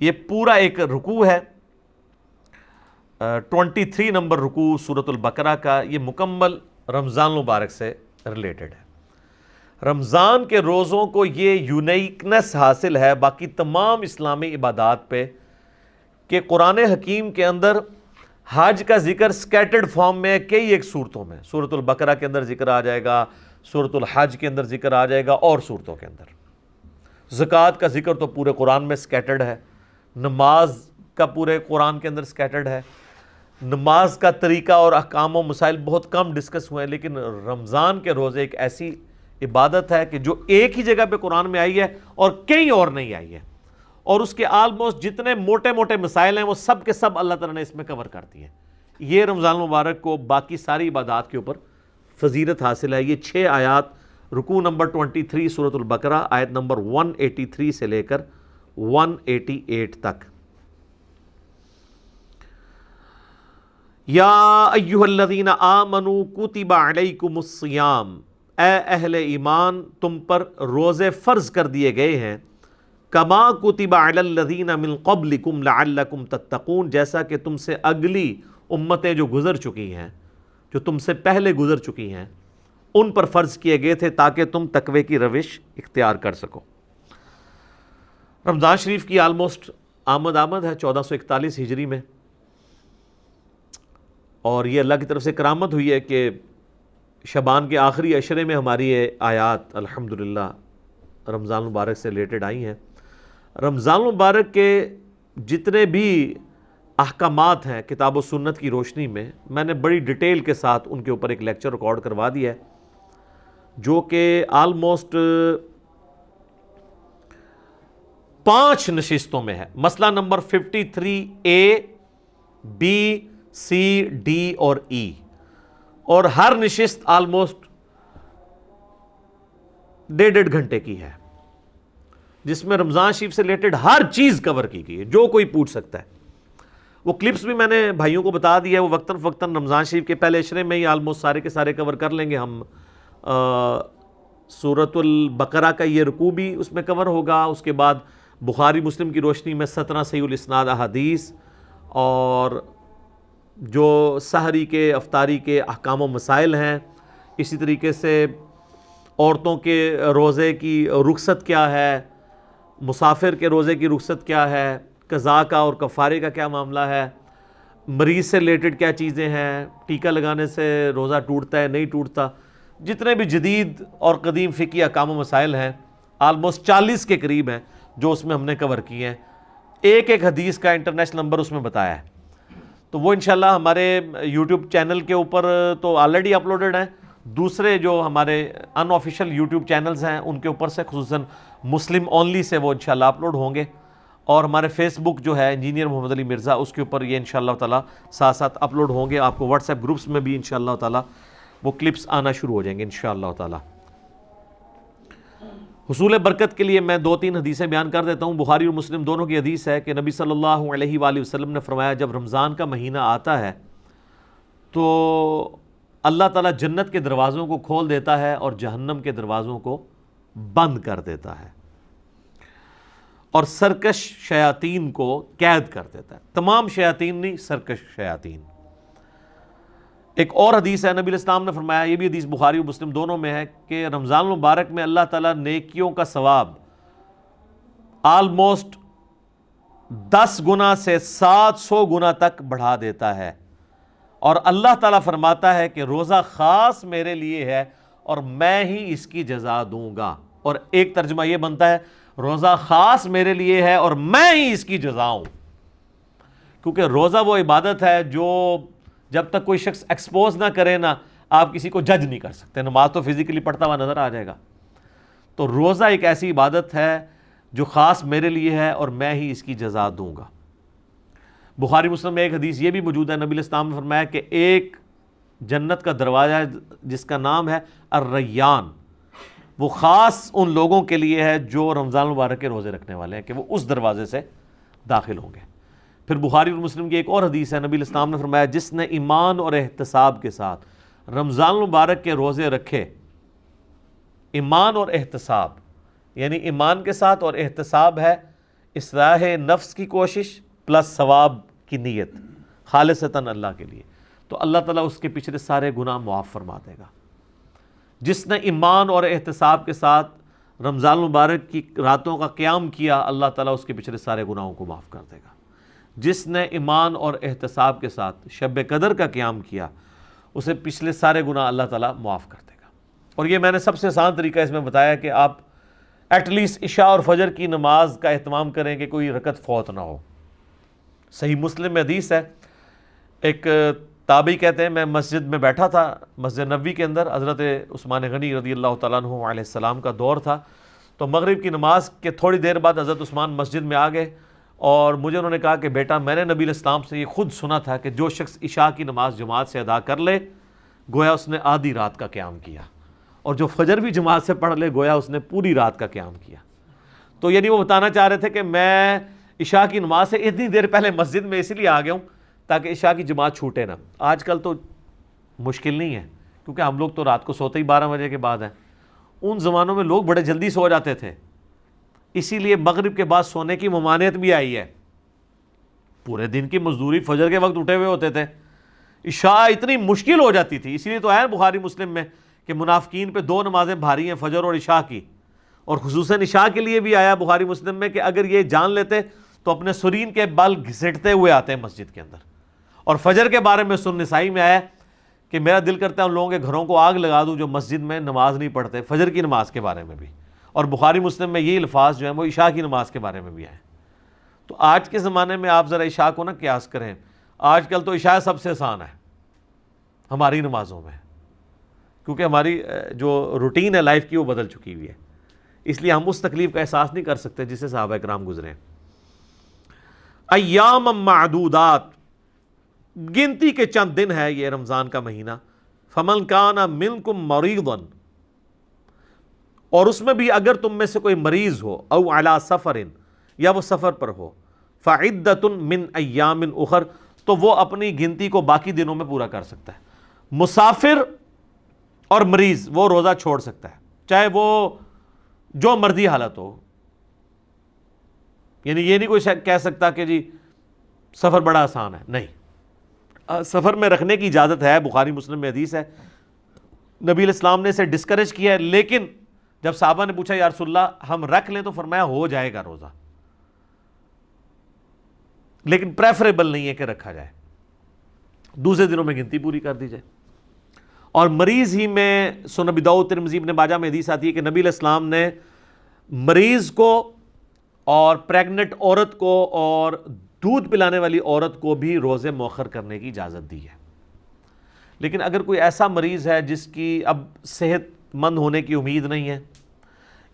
یہ پورا ایک رکوع ہے. 23 نمبر رکوع سورۃ البقرہ کا, یہ مکمل رمضان المبارک سے ریلیٹڈ ہے. رمضان کے روزوں کو یہ یونیکنس حاصل ہے باقی تمام اسلامی عبادات پہ کہ قرآن حکیم کے اندر حج کا ذکر سکیٹرڈ فارم میں کئی ایک صورتوں میں, سورۃ البقرہ کے اندر ذکر آ جائے گا, سورۃ الحج کے اندر ذکر آ جائے گا, اور صورتوں کے اندر. زکوٰۃ کا ذکر تو پورے قرآن میں سکیٹرڈ ہے, نماز کا پورے قرآن کے اندر سکیٹرڈ ہے, نماز کا طریقہ اور احکام و مسائل بہت کم ڈسکس ہوئے ہیں، لیکن رمضان کے روزے ایک ایسی عبادت ہے کہ جو ایک ہی جگہ پہ قرآن میں آئی ہے اور کہیں اور نہیں آئی ہے، اور اس کے آلموسٹ جتنے موٹے موٹے مسائل ہیں وہ سب کے سب اللہ تعالیٰ نے اس میں کور کر دی ہیں۔ یہ رمضان المبارک کو باقی ساری عبادات کے اوپر فضیلت حاصل ہے۔ یہ 6 آیات رکوع نمبر 23 سورۃ البقرہ آیت نمبر 183 سے لے کر 188 تک۔ یا ایھا الذین آمنوا کتب علیکم الصیام، اے اہل ایمان تم پر روزے فرض کر دیے گئے ہیں، کما کتب علی الذین من قبلکم لعلکم تتقون، جیسا کہ تم سے اگلی امتیں جو گزر چکی ہیں، جو تم سے پہلے گزر چکی ہیں، ان پر فرض کیے گئے تھے تاکہ تم تقوی کی روش اختیار کر سکو۔ رمضان شریف کی آلموسٹ آمد ہے 1441 ہجری میں، اور یہ اللہ کی طرف سے کرامت ہوئی ہے کہ شعبان کے آخری عشرے میں ہماری یہ آیات الحمدللہ رمضان المبارک سے ریلیٹڈ آئی ہیں۔ رمضان المبارک کے جتنے بھی احکامات ہیں کتاب و سنت کی روشنی میں نے بڑی ڈیٹیل کے ساتھ ان کے اوپر ایک لیکچر ریکارڈ کروا دیا ہے، جو کہ آلموسٹ 5 نشستوں میں ہے۔ مسئلہ number 53A B C D اور E، اور ہر نشست آلموسٹ 1.5 گھنٹے کی ہے، جس میں رمضان شریف سے ریلیٹڈ ہر چیز کور کی گئی ہے جو کوئی پوچھ سکتا ہے۔ وہ کلپس بھی میں نے بھائیوں کو بتا دیا ہے، وہ وقتاً فوقتاً رمضان شریف کے پہلے عشرے میں ہی آلموسٹ سارے کے سارے کور کر لیں گے ہم۔ سورۃ البقرہ کا یہ رکوع بھی اس میں کور ہوگا، اس کے بعد بخاری مسلم کی روشنی میں 17 صحیح الاسناد احادیث، اور جو سحری کے افطاری کے احکام و مسائل ہیں، اسی طریقے سے عورتوں کے روزے کی رخصت کیا ہے، مسافر کے روزے کی رخصت کیا ہے، قضاء کا اور کفارے کا کیا معاملہ ہے، مریض سے ریلیٹڈ کیا چیزیں ہیں، ٹیکہ لگانے سے روزہ ٹوٹتا ہے نہیں ٹوٹتا، جتنے بھی جدید اور قدیم فقہی احکام و مسائل ہیں آلموسٹ 40 کے قریب ہیں جو اس میں ہم نے کور کیے ہیں۔ ایک ایک حدیث کا انٹرنیشنل نمبر اس میں بتایا ہے، تو وہ انشاءاللہ ہمارے یوٹیوب چینل کے اوپر تو آلریڈی اپلوڈڈ ہیں، دوسرے جو ہمارے ان آفیشیل یوٹیوب چینلز ہیں ان کے اوپر سے خصوصاً مسلم اونلی سے وہ انشاءاللہ اپلوڈ ہوں گے، اور ہمارے فیس بک جو ہے انجینئر محمد علی مرزا اس کے اوپر یہ انشاءاللہ تعالیٰ ساتھ ساتھ اپلوڈ ہوں گے۔ آپ کو واٹس ایپ گروپس میں بھی انشاءاللہ تعالیٰ وہ کلپس آنا شروع ہو جائیں گے انشاءاللہ تعالیٰ۔ حصول برکت کے لیے میں 2-3 حدیثیں بیان کر دیتا ہوں۔ بخاری اور مسلم دونوں کی حدیث ہے کہ نبی صلی اللہ علیہ وآلہ وسلم نے فرمایا جب رمضان کا مہینہ آتا ہے تو اللہ تعالیٰ جنت کے دروازوں کو کھول دیتا ہے اور جہنم کے دروازوں کو بند کر دیتا ہے، اور سرکش شیاطین کو قید کر دیتا ہے۔ تمام شیاطین نہیں، سرکش شیاطین۔ ایک اور حدیث ہے، نبی علیہ السلام نے فرمایا، یہ بھی حدیث بخاری و مسلم دونوں میں ہے، کہ رمضان المبارک میں اللہ تعالیٰ نیکیوں کا ثواب آلموسٹ 10 گنا سے 700 گنا تک بڑھا دیتا ہے، اور اللہ تعالیٰ فرماتا ہے کہ روزہ خاص میرے لیے ہے اور میں ہی اس کی جزا دوں گا۔ اور ایک ترجمہ یہ بنتا ہے روزہ خاص میرے لیے ہے اور میں ہی اس کی جزا ہوں، کیونکہ روزہ وہ عبادت ہے جو جب تک کوئی شخص ایکسپوز نہ کرے نا آپ کسی کو جج نہیں کر سکتے۔ نماز تو فزیکلی پڑھتا ہوا نظر آ جائے گا، تو روزہ ایک ایسی عبادت ہے جو خاص میرے لیے ہے اور میں ہی اس کی جزا دوں گا۔ بخاری مسلم میں ایک حدیث یہ بھی موجود ہے، نبی علیہ السلام نے فرمایا کہ ایک جنت کا دروازہ ہے جس کا نام ہے الریان، وہ خاص ان لوگوں کے لیے ہے جو رمضان مبارک کے روزے رکھنے والے ہیں، کہ وہ اس دروازے سے داخل ہوں گے۔ پھر بخاری اور مسلم کی ایک اور حدیث ہے، نبی علیہ السلام نے فرمایا جس نے ایمان اور احتساب کے ساتھ رمضان مبارک کے روزے رکھے، ایمان اور احتساب یعنی ایمان کے ساتھ اور احتساب ہے اصلاح نفس کی کوشش پلس ثواب کی نیت خالصتاً اللہ کے لیے، تو اللہ تعالیٰ اس کے پچھلے سارے گناہ معاف فرما دے گا۔ جس نے ایمان اور احتساب کے ساتھ رمضان مبارک کی راتوں کا قیام کیا، اللہ تعالیٰ اس کے پچھلے سارے گناہوں کو معاف کر دے گا۔ جس نے ایمان اور احتساب کے ساتھ شب قدر کا قیام کیا، اسے پچھلے سارے گناہ اللہ تعالیٰ معاف کر دے گا۔ اور یہ میں نے سب سے آسان طریقہ اس میں بتایا کہ آپ ایٹ لیسٹ عشاء اور فجر کی نماز کا اہتمام کریں کہ کوئی رکعت فوت نہ ہو۔ صحیح مسلم میں حدیث ہے، ایک تابعی کہتے ہیں میں مسجد میں بیٹھا تھا، مسجد نبوی کے اندر، حضرت عثمان غنی رضی اللہ تعالیٰ عنہ علیہ السلام کا دور تھا، تو مغرب کی نماز کے تھوڑی دیر بعد حضرت عثمان مسجد میں آ گئے اور مجھے انہوں نے کہا کہ بیٹا میں نے نبی علیہ السلام سے یہ خود سنا تھا کہ جو شخص عشاء کی نماز جماعت سے ادا کر لے گویا اس نے آدھی رات کا قیام کیا، اور جو فجر بھی جماعت سے پڑھ لے گویا اس نے پوری رات کا قیام کیا۔ تو یعنی وہ بتانا چاہ رہے تھے کہ میں عشاء کی نماز سے اتنی دیر پہلے مسجد میں اس لیے آ گیا ہوں تاکہ عشاء کی جماعت چھوٹے نہ۔ آج کل تو مشکل نہیں ہے کیونکہ ہم لوگ تو رات کو سوتے ہی 12 بجے کے بعد ہیں، ان زمانوں میں لوگ بڑے جلدی سو جاتے تھے، اسی لیے مغرب کے بعد سونے کی ممانعت بھی آئی ہے۔ پورے دن کی مزدوری فجر کے وقت اٹھے ہوئے ہوتے تھے، عشاء اتنی مشکل ہو جاتی تھی، اسی لیے تو ہے بخاری مسلم میں کہ منافقین پہ 2 نمازیں بھاری ہیں، فجر اور عشاء کی، اور خصوصاً عشاء کے لیے بھی آیا بخاری مسلم میں کہ اگر یہ جان لیتے تو اپنے سرین کے بال گھسٹتے ہوئے آتے ہیں مسجد کے اندر۔ اور فجر کے بارے میں سنن نسائی میں آیا کہ میرا دل کرتا ہے ان لوگوں کے گھروں کو آگ لگا دوں جو مسجد میں نماز نہیں پڑھتے، فجر کی نماز کے بارے میں بھی، اور بخاری مسلم میں یہ الفاظ جو ہیں وہ عشاء کی نماز کے بارے میں بھی آئے۔ تو آج کے زمانے میں آپ ذرا عشاء کو نہ قیاس کریں، آج کل تو عشاء سب سے آسان ہے ہماری نمازوں میں، کیونکہ ہماری جو روٹین ہے لائف کی وہ بدل چکی ہوئی ہے، اس لیے ہم اس تکلیف کا احساس نہیں کر سکتے جس سے صحابہ کرام گزرے۔ ایام معدودات، گنتی کے چند دن ہے یہ رمضان کا مہینہ۔ فمن کان منکم مریضا، اور اس میں بھی اگر تم میں سے کوئی مریض ہو، او علی سفر، یا وہ سفر پر ہو، فعدۃ من ایام اخر، تو وہ اپنی گنتی کو باقی دنوں میں پورا کر سکتا ہے۔ مسافر اور مریض وہ روزہ چھوڑ سکتا ہے، چاہے وہ جو مرضی حالت ہو، یعنی یہ نہیں کوئی کہہ سکتا کہ جی سفر بڑا آسان ہے، نہیں، سفر میں رکھنے کی اجازت ہے، بخاری مسلم میں حدیث ہے، نبی علیہ السلام نے اسے ڈسکریج کیا ہے، لیکن جب صحابہ نے پوچھا یا رسول اللہ ہم رکھ لیں تو فرمایا ہو جائے گا روزہ، لیکن پریفریبل نہیں ہے کہ رکھا جائے، دوسرے دنوں میں گنتی پوری کر دی جائے۔ اور مریض ہی میں سنن ابی داؤد ترمذی ابن ماجہ میں حدیث آتی ہے کہ نبی علیہ السلام نے مریض کو اور پریگننٹ عورت کو اور دودھ پلانے والی عورت کو بھی روزے مؤخر کرنے کی اجازت دی ہے۔ لیکن اگر کوئی ایسا مریض ہے جس کی اب صحت مند ہونے کی امید نہیں ہے،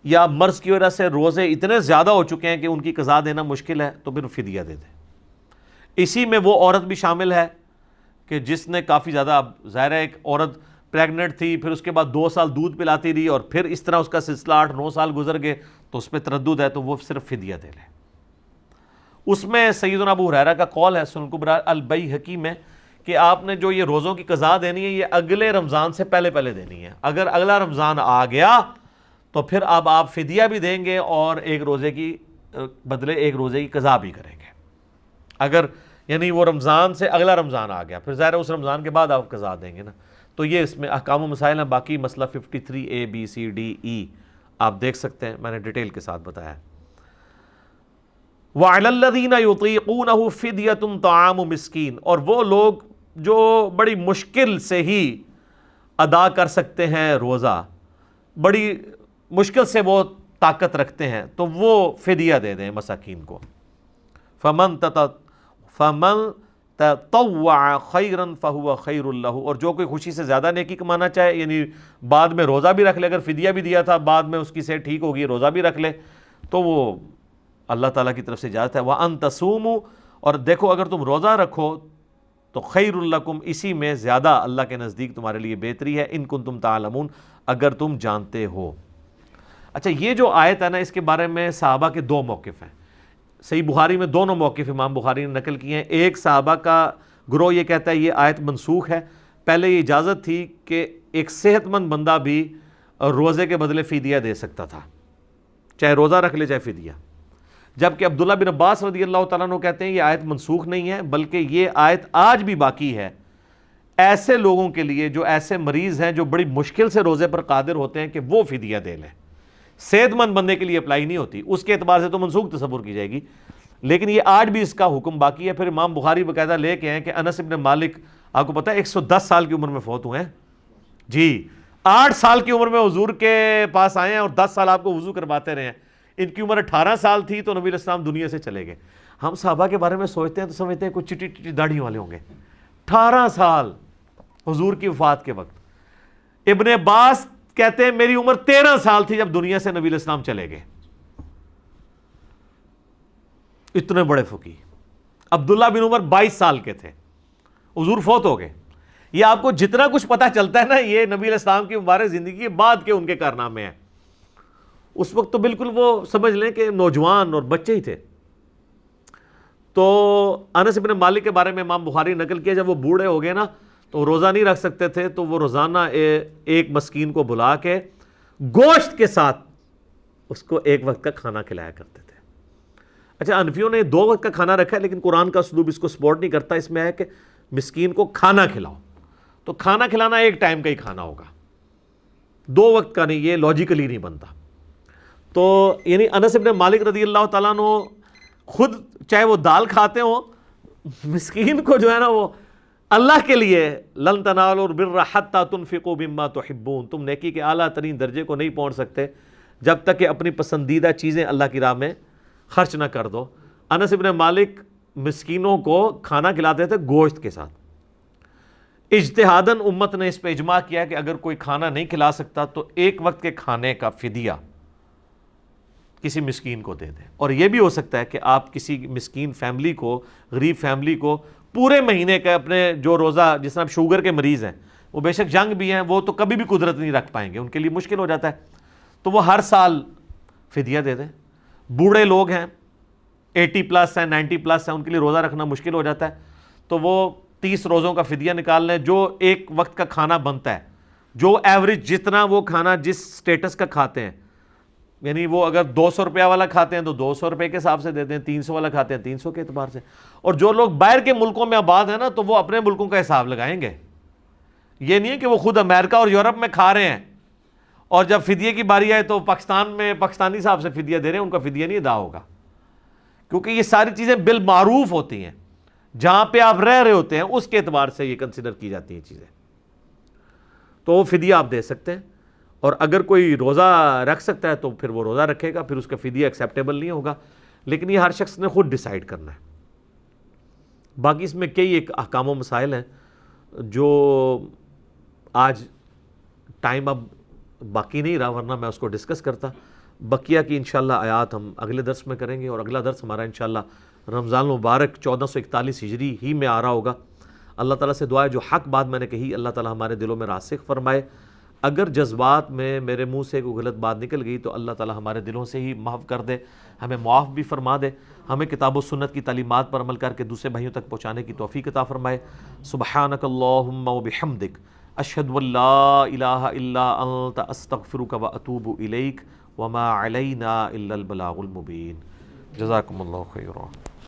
یا مرض کی وجہ سے روزے اتنے زیادہ ہو چکے ہیں کہ ان کی قضا دینا مشکل ہے، تو پھر فدیہ دے دے۔ اسی میں وہ عورت بھی شامل ہے کہ جس نے کافی زیادہ، اب ظاہر ہے ایک عورت پریگننٹ تھی، پھر اس کے بعد 2 سال دودھ پلاتی رہی اور پھر اس طرح اس کا سلسلہ 8-9 سال گزر گئے، تو اس پہ تردد ہے، تو وہ صرف فدیہ دے لے۔ اس میں سیدنا ابو ہریرہ کا قول ہے سنن کبریٰ البیہقی میں کہ آپ نے جو یہ روزوں کی قضا دینی ہے یہ اگلے رمضان سے پہلے دینی ہے، اگر اگلا رمضان آ گیا تو پھر اب آپ فدیہ بھی دیں گے اور ایک روزے کی بدلے ایک روزے کی قضا بھی کریں گے۔ اگر یعنی وہ رمضان سے اگلا رمضان آ گیا، پھر ظاہر ہے اس رمضان کے بعد آپ قضا دیں گے نا۔ تو یہ اس میں احکام و مسائل ہیں، باقی مسئلہ 53A B C D E آپ دیکھ سکتے ہیں، میں نے ڈیٹیل کے ساتھ بتایا۔ وَعَلَى الَّذِينَ يُطِيقُونَهُ فِدْيَةٌ طَعَامُ مِسْكِينٍ، اور وہ لوگ جو بڑی مشکل سے ہی ادا کر سکتے ہیں روزہ، بڑی مشکل سے وہ طاقت رکھتے ہیں، تو وہ فدیہ دے دیں مساکین کو۔ فَمَن تَطَوَّعَ خَيْرًا فَهُوَ خَيْرٌ لَهُ، اور جو کوئی خوشی سے زیادہ نیکی کمانا چاہے، یعنی بعد میں روزہ بھی رکھ لے، اگر فدیہ بھی دیا تھا بعد میں اس کی صحت ٹھیک ہوگی روزہ بھی رکھ لے، تو وہ اللہ تعالیٰ کی طرف سے اجازت ہے۔ وَأَن تَصُومُوا، اور دیکھو اگر تم روزہ رکھو تو خیر لکم، اسی میں زیادہ اللہ کے نزدیک تمہارے لیے بہتری ہے، ان کنتم تعلمون، اگر تم جانتے ہو۔ اچھا، یہ جو آیت ہے نا، اس کے بارے میں صحابہ کے 2 موقف ہیں۔ صحیح بخاری میں 2 موقف امام بخاری نے نقل کیے ہیں۔ ایک صحابہ کا گروہ یہ کہتا ہے یہ آیت منسوخ ہے، پہلے یہ اجازت تھی کہ ایک صحت مند بندہ بھی روزے کے بدلے فدیہ دے سکتا تھا، چاہے روزہ رکھ لے چاہے فدیہ، جبکہ عبداللہ بن عباس رضی اللہ تعالیٰ عنہ کہتے ہیں یہ آیت منسوخ نہیں ہے، بلکہ یہ آیت آج بھی باقی ہے ایسے لوگوں کے لیے جو ایسے مریض ہیں جو بڑی مشکل سے روزے پر قادر ہوتے ہیں کہ وہ فدیہ دے لیں۔ صحت مند بندے کے لیے اپلائی نہیں ہوتی، اس کے اعتبار سے تو منسوخ تصور کی جائے گی، لیکن یہ آج بھی اس کا حکم باقی ہے۔ پھر امام بخاری باقاعدہ لے کے ہیں کہ انس ابن مالک، آپ کو پتہ ہے 110 سال کی عمر میں فوت ہوئے ہیں جی، 8 سال کی عمر میں حضور کے پاس آئے ہیں اور 10 سال آپ کو وضو کرواتے رہے ہیں۔ ان کی عمر 18 سال تھی تو نبی علیہ السلام دنیا سے چلے گئے۔ ہم صحابہ کے بارے میں سوچتے ہیں تو سمجھتے ہیں کچھ چٹی چٹی داڑھی والے ہوں گے، 18 سال حضور کی وفات کے وقت۔ ابن عباس کہتے ہیں میری عمر 13 سال تھی جب دنیا سے نبی علیہ السلام چلے گئے۔ اتنے بڑے فقیہ۔ عبداللہ بن عمر 22 سال کے تھے، حضور فوت ہو گئے۔ یہ آپ کو جتنا کچھ پتا چلتا ہے نا، یہ نبی علیہ السلام کی مبارک زندگی کے بعد کے ان کے کارنامے ہیں۔ اس وقت تو بالکل وہ سمجھ لیں کہ نوجوان اور بچے ہی تھے۔ تو انس بن مالک کے بارے میں امام بخاری نقل کیا، جب وہ بوڑھے ہو گئے نا تو روزہ نہیں رکھ سکتے تھے، تو وہ روزانہ ایک مسکین کو بلا کے گوشت کے ساتھ اس کو ایک وقت کا کھانا کھلایا کرتے تھے۔ اچھا، حنفیوں نے 2 وقت کا کھانا رکھا ہے، لیکن قرآن کا اسلوب اس کو سپورٹ نہیں کرتا۔ اس میں ہے کہ مسکین کو کھانا کھلاؤ، تو کھانا کھلانا ایک ٹائم کا ہی کھانا ہوگا، 2 وقت کا نہیں، یہ لاجیکلی نہیں بنتا۔ تو یعنی انس بن مالک رضی اللہ تعالیٰ عنہ خود چاہے وہ دال کھاتے ہوں، مسکین کو جو ہے نا وہ اللہ کے لیے، لن تنالوا البر حتی تنفقوا مما تحبون، تم نیکی کے اعلیٰ ترین درجے کو نہیں پہنچ سکتے جب تک کہ اپنی پسندیدہ چیزیں اللہ کی راہ میں خرچ نہ کر دو۔ انس بن مالک مسکینوں کو کھانا کھلاتے تھے گوشت کے ساتھ۔ اجتہاداً امت نے اس پہ اجماع کیا کہ اگر کوئی کھانا نہیں کھلا سکتا تو ایک وقت کے کھانے کا فدیہ کسی مسکین کو دے دیں۔ اور یہ بھی ہو سکتا ہے کہ آپ کسی مسکین فیملی کو، غریب فیملی کو پورے مہینے کا اپنے جو روزہ، جس طرح شوگر کے مریض ہیں، وہ بے شک جنگ بھی ہیں، وہ تو کبھی بھی قدرت نہیں رکھ پائیں گے، ان کے لیے مشکل ہو جاتا ہے، تو وہ ہر سال فدیہ دے دیں۔ بوڑھے لوگ ہیں، 80 پلس ہیں، 90 پلس ہیں، ان کے لیے روزہ رکھنا مشکل ہو جاتا ہے، تو وہ 30 روزوں کا فدیہ نکال لیں، جو ایک وقت کا کھانا بنتا ہے، جو ایوریج جتنا وہ کھانا جس سٹیٹس کا کھاتے ہیں، یعنی وہ اگر 200 روپیہ والا کھاتے ہیں تو 200 روپے کے حساب سے دیتے ہیں، 300 والا کھاتے ہیں 300 کے اعتبار سے۔ اور جو لوگ باہر کے ملکوں میں آباد ہیں نا، تو وہ اپنے ملکوں کا حساب لگائیں گے۔ یہ نہیں ہے کہ وہ خود امریکہ اور یورپ میں کھا رہے ہیں اور جب فدیے کی باری آئے تو پاکستان میں پاکستانی حساب سے فدیہ دے رہے ہیں، ان کا فدیہ نہیں ادا ہوگا، کیونکہ یہ ساری چیزیں بالمعروف ہوتی ہیں، جہاں پہ آپ رہ رہے ہوتے ہیں اس کے اعتبار سے یہ کنسیڈر کی جاتی ہیں چیزیں۔ تو وہ فدیہ آپ دے سکتے ہیں، اور اگر کوئی روزہ رکھ سکتا ہے تو پھر وہ روزہ رکھے گا، پھر اس کا فدیہ ایکسیپٹیبل نہیں ہوگا، لیکن یہ ہر شخص نے خود ڈیسائیڈ کرنا ہے۔ باقی اس میں کئی ایک احکام و مسائل ہیں جو آج ٹائم اب باقی نہیں رہا، ورنہ میں اس کو ڈسکس کرتا۔ بقیہ کی انشاءاللہ آیات ہم اگلے درس میں کریں گے، اور اگلا درس ہمارا انشاءاللہ رمضان المبارک 1441 ہجری ہی میں آ رہا ہوگا۔ اللہ تعالیٰ سے دعا ہے جو حق بات میں نے کہی اللہ تعالیٰ ہمارے دلوں میں راسخ فرمائے، اگر جذبات میں میرے منہ سے کوئی غلط بات نکل گئی تو اللہ تعالیٰ ہمارے دلوں سے ہی محو کر دے، ہمیں معاف بھی فرما دے، ہمیں کتاب و سنت کی تعلیمات پر عمل کر کے دوسرے بھائیوں تک پہنچانے کی توفیق عطا فرمائے۔ سبحانک اللہم و بحمدک، اشہد ان لا الہ الا انت، استغفرک و اتوب الیک، وما علینا الا البلاغ المبین۔ جزاکم اللہ خیرا۔